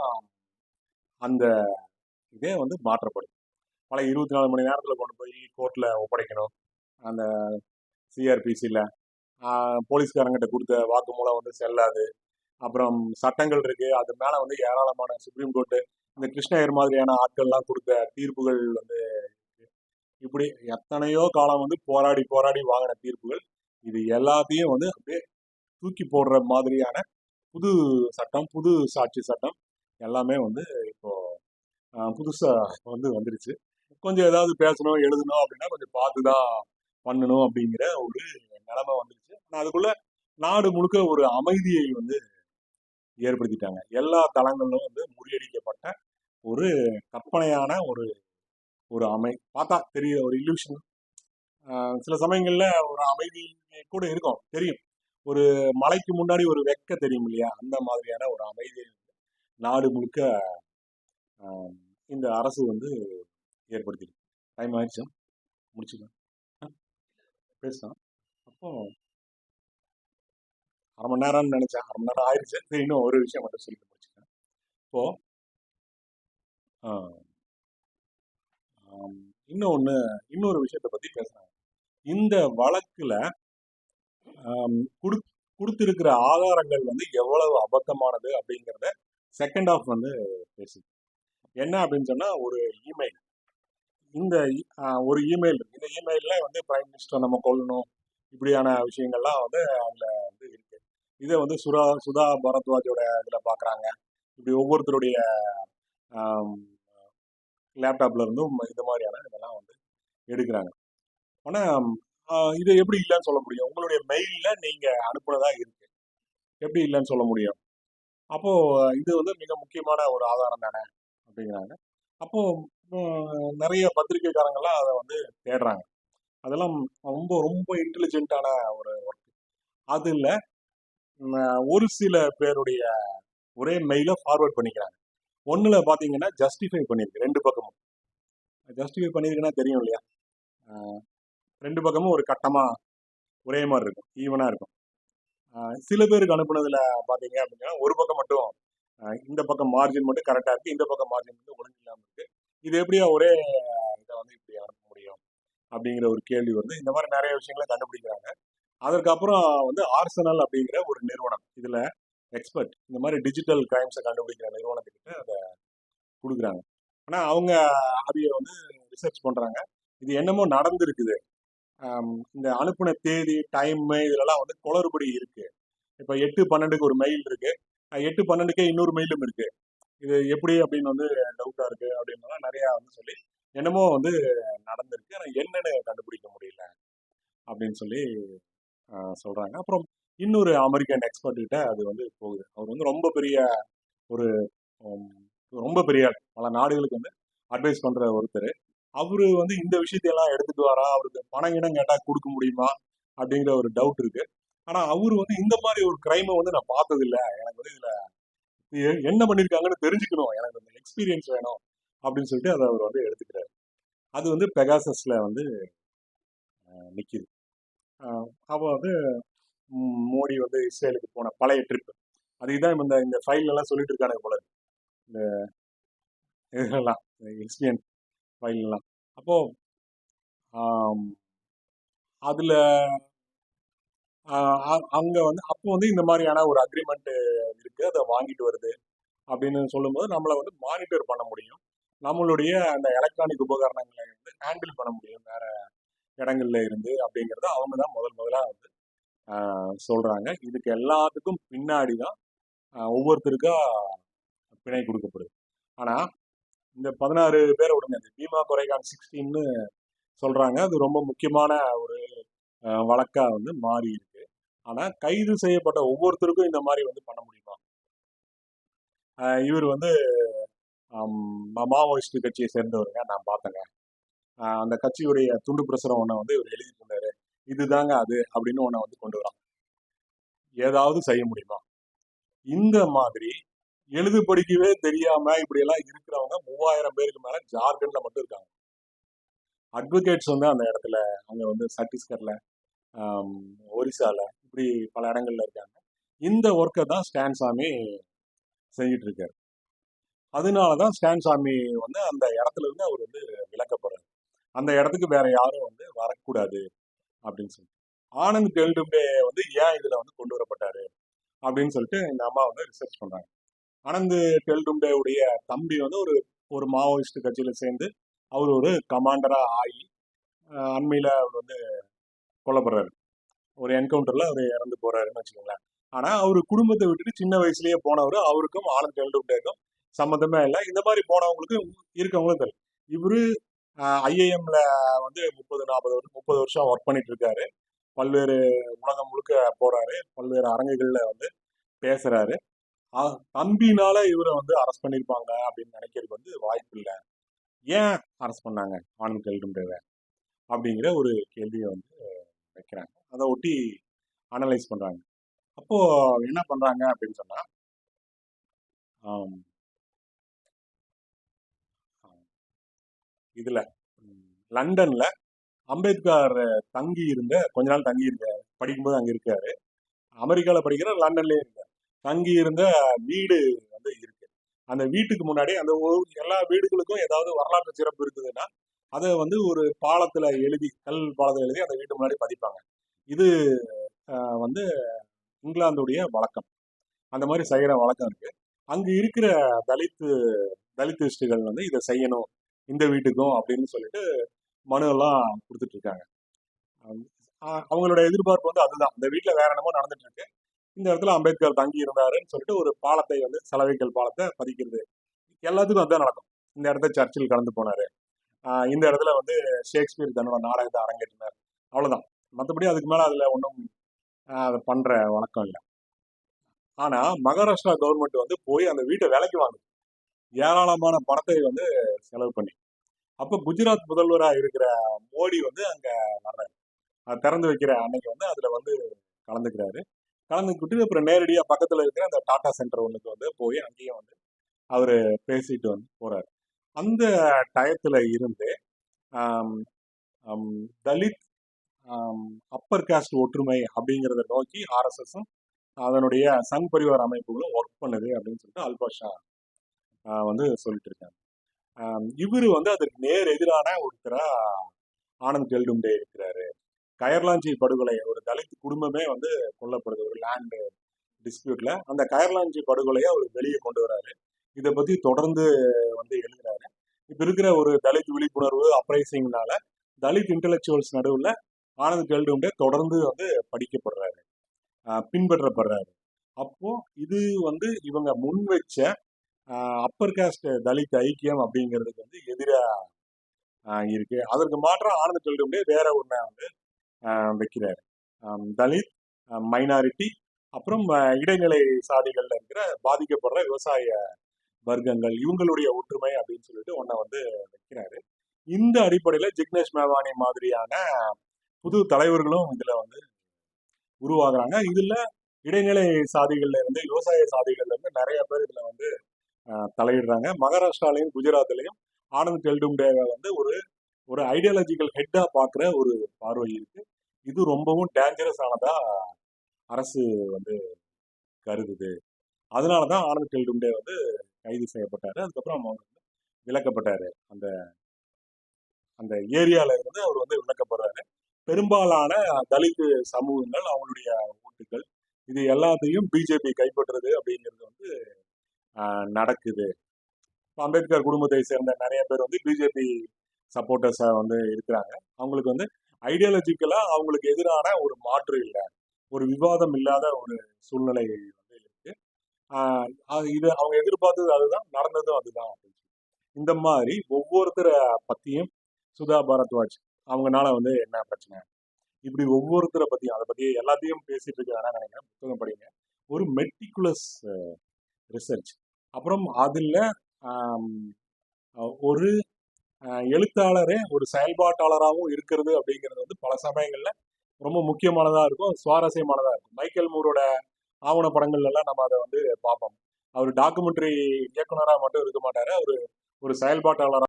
அந்த இதே வந்து மாற்றப்படுது. பல 24 மணி நேரத்துல கொண்டு போய் கோர்ட்ல ஒப்படைக்கணும். அந்த சிஆர்பிசியில் போலீஸ்காரங்கிட்ட கொடுத்த வாக்குமூலம் வந்து செல்லாது. அப்புறம் சட்டங்கள் இருக்கு, அது மேல வந்து ஏராளமான சுப்ரீம் கோர்ட்டு இந்த கிருஷ்ணயர் மாதிரியான ஆட்கள்லாம் கொடுத்த தீர்ப்புகள் வந்து இப்படி எத்தனையோ காலம் வந்து போராடி போராடி வாங்கின தீர்ப்புகள், இது எல்லாத்தையும் வந்து அப்படியே தூக்கி போடுற மாதிரியான புது சட்டம், புது சாட்சி சட்டம் எல்லாமே வந்து இப்போ புதுசா வந்து வந்துருச்சு. கொஞ்சம் ஏதாவது பேசணும் எழுதணும் அப்படின்னா கொஞ்சம் பார்த்துதான் பண்ணணும் அப்படிங்கிற ஒரு நிலைமை வந்துருச்சு. ஆனால் அதுக்குள்ள நாடு முழுக்க ஒரு அமைதியை வந்து ஏற்படுத்திட்டாங்க. எல்லா தளங்களிலும் வந்து முறியடிக்கப்பட்ட ஒரு கற்பனையான ஒரு ஒரு பார்த்தா தெரிய ஒரு இல்யூஷன். சில சமயங்கள்ல ஒரு அமைதி கூட இருக்கும், தெரியும். ஒரு மலைக்கு முன்னாடி ஒரு வெக்க தெரியும் இல்லையா, அந்த மாதிரியான ஒரு அமைதி நாடு முழுக்க இந்த அரசு வந்து ஏற்படுத்திருக்கு. டைம் ஆயிடுச்சா, முடிச்சுக்கலாம், பேசலாம். அப்போ 1/2 மணி நேரம்னு நினைச்சேன், 1/2 மணி நேரம் ஆயிடுச்சு. சரி, இன்னும் ஒரு விஷயம் மட்டும் சொல்லிட்டு முடிச்சுக்கிறேன். இப்போ இன்னொரு விஷயத்தை பத்தி பேசுறாங்க. இந்த வழக்குல கொடுத்திருக்கிற ஆதாரங்கள் வந்து எவ்வளவு அபத்தமானது அப்படிங்கிறத செகண்ட் ஆஃப் வந்து பேசுது. என்ன அப்படின்னு சொன்னா, ஒரு இமெயில், இந்த ஒரு இமெயில் இருக்கு. இந்த இமெயில்ல வந்து பிரைம் மினிஸ்டர் நம்ம கொல்லணும் இப்படியான விஷயங்கள்லாம் வந்து அதுல வந்து இருக்கு. இதை வந்து சுதா பரத்வாஜோட இதுல பாக்குறாங்க. இப்படி ஒவ்வொருத்தருடைய லேப்டாப்ல இருந்தும் இந்த மாதிரியான இதெல்லாம் வந்து எடுக்கிறாங்க. ஆனா இதை எப்படி இல்லைன்னு சொல்ல முடியும்? உங்களுடைய மெயில்ல நீங்க அனுப்புனதா இருக்கு, எப்படி இல்லைன்னு சொல்ல முடியும்? அப்போ இது வந்து மிக முக்கியமான ஒரு ஆதாரம் தானே அப்படிங்கிறாங்க. அப்போ நிறைய பத்திரிகைக்காரங்கெல்லாம் அதை வந்து தேடுறாங்க. அதெல்லாம் ரொம்ப ரொம்ப இன்டெலிஜென்ட்டான ஒரு ஒர்க். அதுல ஒரு சில பேருடைய ஒரே மெயிலை ஃபார்வர்ட் பண்ணிக்கிறாங்க. ஒண்ணுல பாத்தீங்கன்னா ஜஸ்டிஃபை பண்ணிருக்கு, 2 பக்கமும் ஜஸ்டிஃபை பண்ணிருக்குன்னா தெரியும் இல்லையா, 2 பக்கமும் ஒரு கட்டமா ஒரே மாதிரி இருக்கும், ஈவனா இருக்கும். சில பேருக்கு அனுப்புனதுல பாத்தீங்க அப்படின்னா ஒரு பக்கம் மட்டும், இந்த பக்கம் மார்ஜின் மட்டும் கரெக்டா இருக்கு, இந்த பக்கம் மார்ஜின் மட்டும் ஒழுங்கு இல்லாம இருக்கு. இது எப்படியா ஒரே இதை வந்து இப்படி அனுப்ப முடியும் அப்படிங்கிற ஒரு கேள்வி வந்து இந்த மாதிரி நிறைய விஷயங்களை கண்டுபிடிக்கிறாங்க. அதற்கப்புறம் வந்து ஆர்சனல் அப்படிங்கிற ஒரு நிறுவனம், இதுல எக்ஸ்பர்ட், இந்த மாதிரி டிஜிட்டல் கிரைம்ஸை கண்டுபிடிக்கிற நிறுவனத்துக்கிட்ட அதை கொடுக்குறாங்க. ஆனா அவங்க அதைய வந்து ரிசர்ச் பண்றாங்க. இது என்னமோ நடந்திருக்குது, இந்த அனுப்புன தேதி டைம் இதுலலாம் வந்து குளறுபடி இருக்கு, இப்போ 8:12க்கு ஒரு மெயில் இருக்கு, 8:12க்கே இன்னொரு மெயிலும் இருக்கு. இது எப்படி அப்படின்னு வந்து டவுட்டா இருக்கு அப்படின்னுலாம் நிறைய வந்து சொல்லி என்னமோ வந்து நடந்திருக்கு. ஆனா என்னன்னு கண்டுபிடிக்க முடியல அப்படின்னு சொல்லி சொல்றாங்க. அப்புறம் இன்னொரு அமெரிக்கன் எக்ஸ்பர்ட் கிட்ட அது வந்து போகுது. அவர் வந்து ரொம்ப பெரிய ஒரு உம், ரொம்ப பெரிய ஆள். பல நாடுகளுக்கு வந்து அட்வைஸ் பண்ற ஒருத்தர். அவரு வந்து இந்த விஷயத்தையெல்லாம் எடுத்துட்டு வரா, அவருக்கு பணம் இடம் கேட்டா கொடுக்க முடியுமா அப்படிங்கிற ஒரு டவுட் இருக்கு. ஆனா அவரு வந்து இந்த மாதிரி ஒரு கிரைமை வந்து நான் பார்த்தது இல்ல, எனக்கு வந்து இதுல என்ன பண்ணிருக்காங்கன்னு தெரிஞ்சுக்கணும், எனக்கு அந்த எக்ஸ்பீரியன்ஸ் வேணும் அப்படின்னு சொல்லிட்டு அதை அவர் வந்து எடுத்துக்கிறாரு. அது வந்து பெகாசஸ்ல வந்து நிக்குது. அப்போ வந்து மோடி வந்து இஸ்ரேலுக்கு போன பழைய ட்ரிப், அதுக்குதான் இந்த இந்த ஃபைல் எல்லாம் சொல்லிட்டு இருக்காங்க போல இருக்கு. இந்த இதெல்லாம் ஹிஸ்டியன் ஃபைல் எல்லாம். அப்போ ஆம், அதுல அங்க வந்து அப்போ வந்து இந்த மாதிரியான ஒரு அக்ரிமெண்ட் இருக்கு, அதை வாங்கிட்டு வருது அப்படின்னு சொல்லும்போது நம்மளை வந்து மானிட்டர் பண்ண முடியும், நம்மளுடைய அந்த எலக்ட்ரானிக் உபகரணங்களை வந்து ஹேண்டில் பண்ண முடியும் வேற இடங்கள்ல இருந்து அப்படிங்கறத அவங்க தான் முதலா வந்து சொல்றாங்க. இதுக்கு எல்லாத்துக்கும் பின்னாடி தான் ஒவ்வொருத்தருக்கா பிணை கொடுக்கப்படுது. ஆனா இந்த 16 பேரை விடுங்க, இந்த பீமா கொரைகான் 16ன்னு சொல்றாங்க, அது ரொம்ப முக்கியமான ஒரு வழக்கா வந்து மாறி இருக்கு. ஆனா கைது செய்யப்பட்ட ஒவ்வொருத்தருக்கும் இந்த மாதிரி வந்து பண்ண முடியுமா? இவர் வந்து மாவோயிஸ்ட் கட்சியை சேர்ந்தவருங்க, நான் பார்த்தேங்க, அந்த கட்சியுடைய துண்டு பிரசுரம் ஒன்றை வந்து இவர் எழுதிட்டு இருந்தாரு, இதுதாங்க அது அப்படின்னு ஒன்றை வந்து கொண்டு வராங்க. ஏதாவது செய்ய முடியுமா? இந்த மாதிரி எழுது படிக்கவே தெரியாம இப்படி எல்லாம் இருக்கிறவங்க 3000 பேருக்கு மேல ஜார்க்கண்ட்ல மட்டும் இருக்காங்க. அட்வொகேட்ஸ் வந்து அந்த இடத்துல அங்க வந்து சத்தீஸ்கர்ல, ஒரிசால, இப்படி பல இடங்கள்ல இருக்காங்க. இந்த ஒர்க்கை தான் ஸ்டான் சாமி செஞ்சுட்டு இருக்காரு. அதனாலதான் ஸ்டான் சாமி வந்து அந்த இடத்துல இருந்து அவர் வந்து விலக்கப்படுறாரு. அந்த இடத்துக்கு வேற யாரும் வந்து வரக்கூடாது அப்படின்னு சொல்லி. ஆனந்த் டெல்டும்பே வந்து ஏன் இதுல வந்து கொண்டு வரப்பட்டாரு அப்படின்னு சொல்லிட்டு இந்த அம்மா வந்து ரிசர்ச் பண்றாங்க. ஆனந்த் டெல்டும்பே உடைய தம்பி வந்து ஒரு ஒரு மாவோயிஸ்ட் கட்சியில சேர்ந்து அவர் ஒரு கமாண்டரா ஆகி அண்மையில அவர் வந்து கொல்லப்படுறாரு. ஒரு என்கவுண்டர்ல அவர் இறந்து போறாருன்னு வச்சுக்கோங்களேன். ஆனா அவரு குடும்பத்தை விட்டுட்டு சின்ன வயசுலயே போனவர், அவருக்கும் ஆனந்த் டெல்டும்பேக்கும் சம்மந்தமே இல்லை. இந்த மாதிரி போனவங்களுக்கு இருக்கவங்களும் தெரியும். இவரு ஐஏஎம்ல வந்து 30 வருஷம் ஒர்க் பண்ணிட்டு இருக்காரு. பல்வேறு உலகம் முழுக்க போறாரு, பல்வேறு அரங்குகள்ல வந்து பேசுறாரு. தம்பினால இவரை வந்து அரெஸ்ட் பண்ணிருப்பாங்க அப்படின்னு நினைக்கிறது வந்து வாய்ப்பு இல்லை. ஏன் அரெஸ்ட் பண்ணாங்க ஆனந்த் டெல்டும்பேவை அப்படிங்கிற ஒரு கேள்வியை வந்து வைக்கிறாங்க. அதை ஒட்டி அனலைஸ் பண்றாங்க. அப்போ என்ன பண்றாங்க அப்படின்னு சொன்னா, இதுல லண்டன்ல அம்பேத்கர் தங்கி இருந்த கொஞ்ச நாள் தங்கி இருக்காரு, படிக்கும்போது அங்க இருக்காரு. அமெரிக்கால படிக்கிற, லண்டன்லயே இருக்காரு. தங்கி இருந்த வீடு வந்து இருக்கு. அந்த வீட்டுக்கு முன்னாடி அந்த எல்லா வீடுகளுக்கும் ஏதாவது வரலாற்று சிறப்பு இருக்குதுன்னா அதை வந்து ஒரு பாலத்துல எழுதி, கல் பாலத்துல எழுதி அந்த வீட்டு முன்னாடி பதிப்பாங்க. இது வந்து இங்கிலாந்துடைய வழக்கம். அந்த மாதிரி செய்யற வழக்கம் இருக்கு. அங்கு இருக்கிற தலித்துகள் வந்து இதை செய்யணும் இந்த வீட்டுக்கும் அப்படின்னு சொல்லிட்டு மனு எல்லாம் கொடுத்துட்டு இருக்காங்க. அவங்களோட எதிர்பார்ப்பு வந்து அதுதான், இந்த வீட்டுல வேற என்னமோ நடந்துட்டு இருக்கு, இந்த இடத்துல அம்பேத்கர் தங்கி இருந்தாருன்னு சொல்லிட்டு ஒரு பாலத்தை வந்து செலவைக்கல் பாலத்தை பதிக்கிறது. எல்லாத்துக்கும் அதுதான் நடக்கும். இந்த இடத்த சர்ச்சில் கலந்து போனாரு, இந்த இடத்துல வந்து ஷேக்ஸ்பியர் தன்னோட நாடகத்தை அரங்கேற்றினார், அவ்வளவுதான். மற்றபடி அதுக்கு மேல அதுல ஒன்றும் அதை பண்ற வழக்கம் இல்லை. ஆனா மகாராஷ்டிரா கவர்மெண்ட் வந்து போய் அந்த வீட்டை விலைக்கு வாங்குது, ஏராளமான பணத்தை வந்து செலவு பண்ணி. அப்ப குஜராத் முதல்வரா இருக்கிற மோடி வந்து அங்க வர்றாரு. திறந்து வைக்கிற அன்னைக்கு வந்து அதுல வந்து கலந்துக்கிறாரு. கலந்துக்கிட்டு அப்புறம் நேரடியா பக்கத்துல இருக்கிற அந்த டாடா சென்டர் ஒண்ணுக்கு வந்து போய் அங்கேயும் வந்து அவரு பேசிட்டு வந்து போறாரு. அந்த டயத்துல இருந்து தலித் அப்பர் காஸ்ட் ஒற்றுமை அப்படிங்கிறத நோக்கி ஆர்எஸ்எஸும் அதனுடைய சங் பரிவார் அமைப்புகளும் ஒர்க் பண்ணுது அப்படின்னு சொல்லிட்டு அல்பாஷா வந்து சொல்லிட்டு இருக்காங்க. இவரு வந்து அதுக்கு நேர் எதிரான ஒருத்தரா ஆனந்த் டெல்டும்பே இருக்கிறாரு. கயர்லாஞ்சி படுகொலை, ஒரு தலித் குடும்பமே வந்து கொல்லப்படுது ஒரு லேண்ட் டிஸ்பியூட்ல. அந்த கயர்லாஞ்சி படுகொலையை அவர் வெளியே கொண்டு வராரு. இதை பத்தி தொடர்ந்து வந்து எழுதுறாரு. இப்ப இருக்கிற ஒரு தலித் விழிப்புணர்வு அப்ரைசிங்னால தலித் இன்டெலெக்சுவல்ஸ் நடுவில் ஆனந்த் டெல்டும்பே தொடர்ந்து வந்து படிக்கப்படுறாரு. பின்பற்றப்படுறாரு. அப்போ இது வந்து இவங்க முன் வச்ச அப்பர் காஸ்ட் தலித் ஐக்கியம் அப்படிங்கிறதுக்கு வந்து எதிரா இருக்கு. அதற்கு மாற்றம் ஆனந்த் டெல்டும்டே வேற ஒண்ண வந்து வைக்கிறாரு. தலித், மைனாரிட்டி, அப்புறம் இடைநிலை சாதிகள்ல இருக்கிற பாதிக்கப்படுற விவசாய வர்க்கங்கள் இவங்களுடைய ஒற்றுமை அப்படின்னு சொல்லிட்டு ஒன்ன வந்து வைக்கிறாரு. இந்த அடிப்படையில ஜிக்னேஷ் மேவானி மாதிரியான புது தலைவர்களும் இதுல வந்து உருவாகுறாங்க. இதுல இடைநிலை சாதிகள்ல இருந்து விவசாய சாதிகள்ல இருந்து நிறைய பேர் இதுல வந்து தலையிடுறாங்க. மகாராஷ்டிராலையும் குஜராத்லையும் ஆனந்த் டெல்டும்டேவை வந்து ஒரு ஒரு ஐடியாலஜிக்கல் ஹெட்டா பாக்குற ஒரு பார்வை இருக்கு. இது ரொம்பவும் டேஞ்சரஸ் ஆனதா அரசு வந்து கருதுது. அதனாலதான் ஆனந்த் டெல்டும்டே வந்து கைது செய்யப்பட்டாரு. அதுக்கப்புறம் அவர் வந்து விலக்கப்பட்டாரு. அந்த அந்த ஏரியால இருந்து அவர் வந்து விலக்கப்படுறாரு. பெரும்பாலான தலித் சமூகங்கள் அவங்களுடைய ஓட்டுகள் இது எல்லாத்தையும் பிஜேபி கைப்பற்றுறது அப்படிங்கிறது வந்து நடக்குது. அம்பேத்கர் குடும்பத்தை சேர்ந்த நிறைய பேர் வந்து பிஜேபி சப்போர்ட்டர்ஸா வந்து இருக்கிறாங்க. அவங்களுக்கு வந்து ஐடியாலஜிக்கலா அவங்களுக்கு எதிரான ஒரு மாற்று இல்லை, ஒரு விவாதம் இல்லாத ஒரு சூழ்நிலை வந்து இருக்கு. இது அவங்க எதிர்பார்த்தது அதுதான், நடந்ததும் அதுதான். இந்த மாதிரி ஒவ்வொருத்தரை பத்தியும் சுதா பாரத்வாஜ் அவங்கனால வந்து என்ன பிரச்சனை, இப்படி ஒவ்வொருத்தரை பத்தியும் அதை பத்தி எல்லாத்தையும் பேசிட்டு இருக்க வேணாம் நினைக்கிறேன். புத்தகம் படிங்க. ஒரு மெட்டிகுலஸ் ரிசர்ச். அப்புறம் அதுல ஒரு எழுத்தாளரே ஒரு செயல்பாட்டாளராகவும் இருக்கிறது அப்படிங்கிறது வந்து பல சமயங்கள்ல ரொம்ப முக்கியமானதா இருக்கும், சுவாரஸ்யமானதா இருக்கும். மைக்கேல் மூரோட ஆவண படங்கள்ல எல்லாம் நம்ம அதை வந்து பார்ப்போம். அவர் டாக்குமெண்ட்ரி இயக்குனரா மட்டும் இருக்க மாட்டாரு, அவரு ஒரு செயல்பாட்டாளராக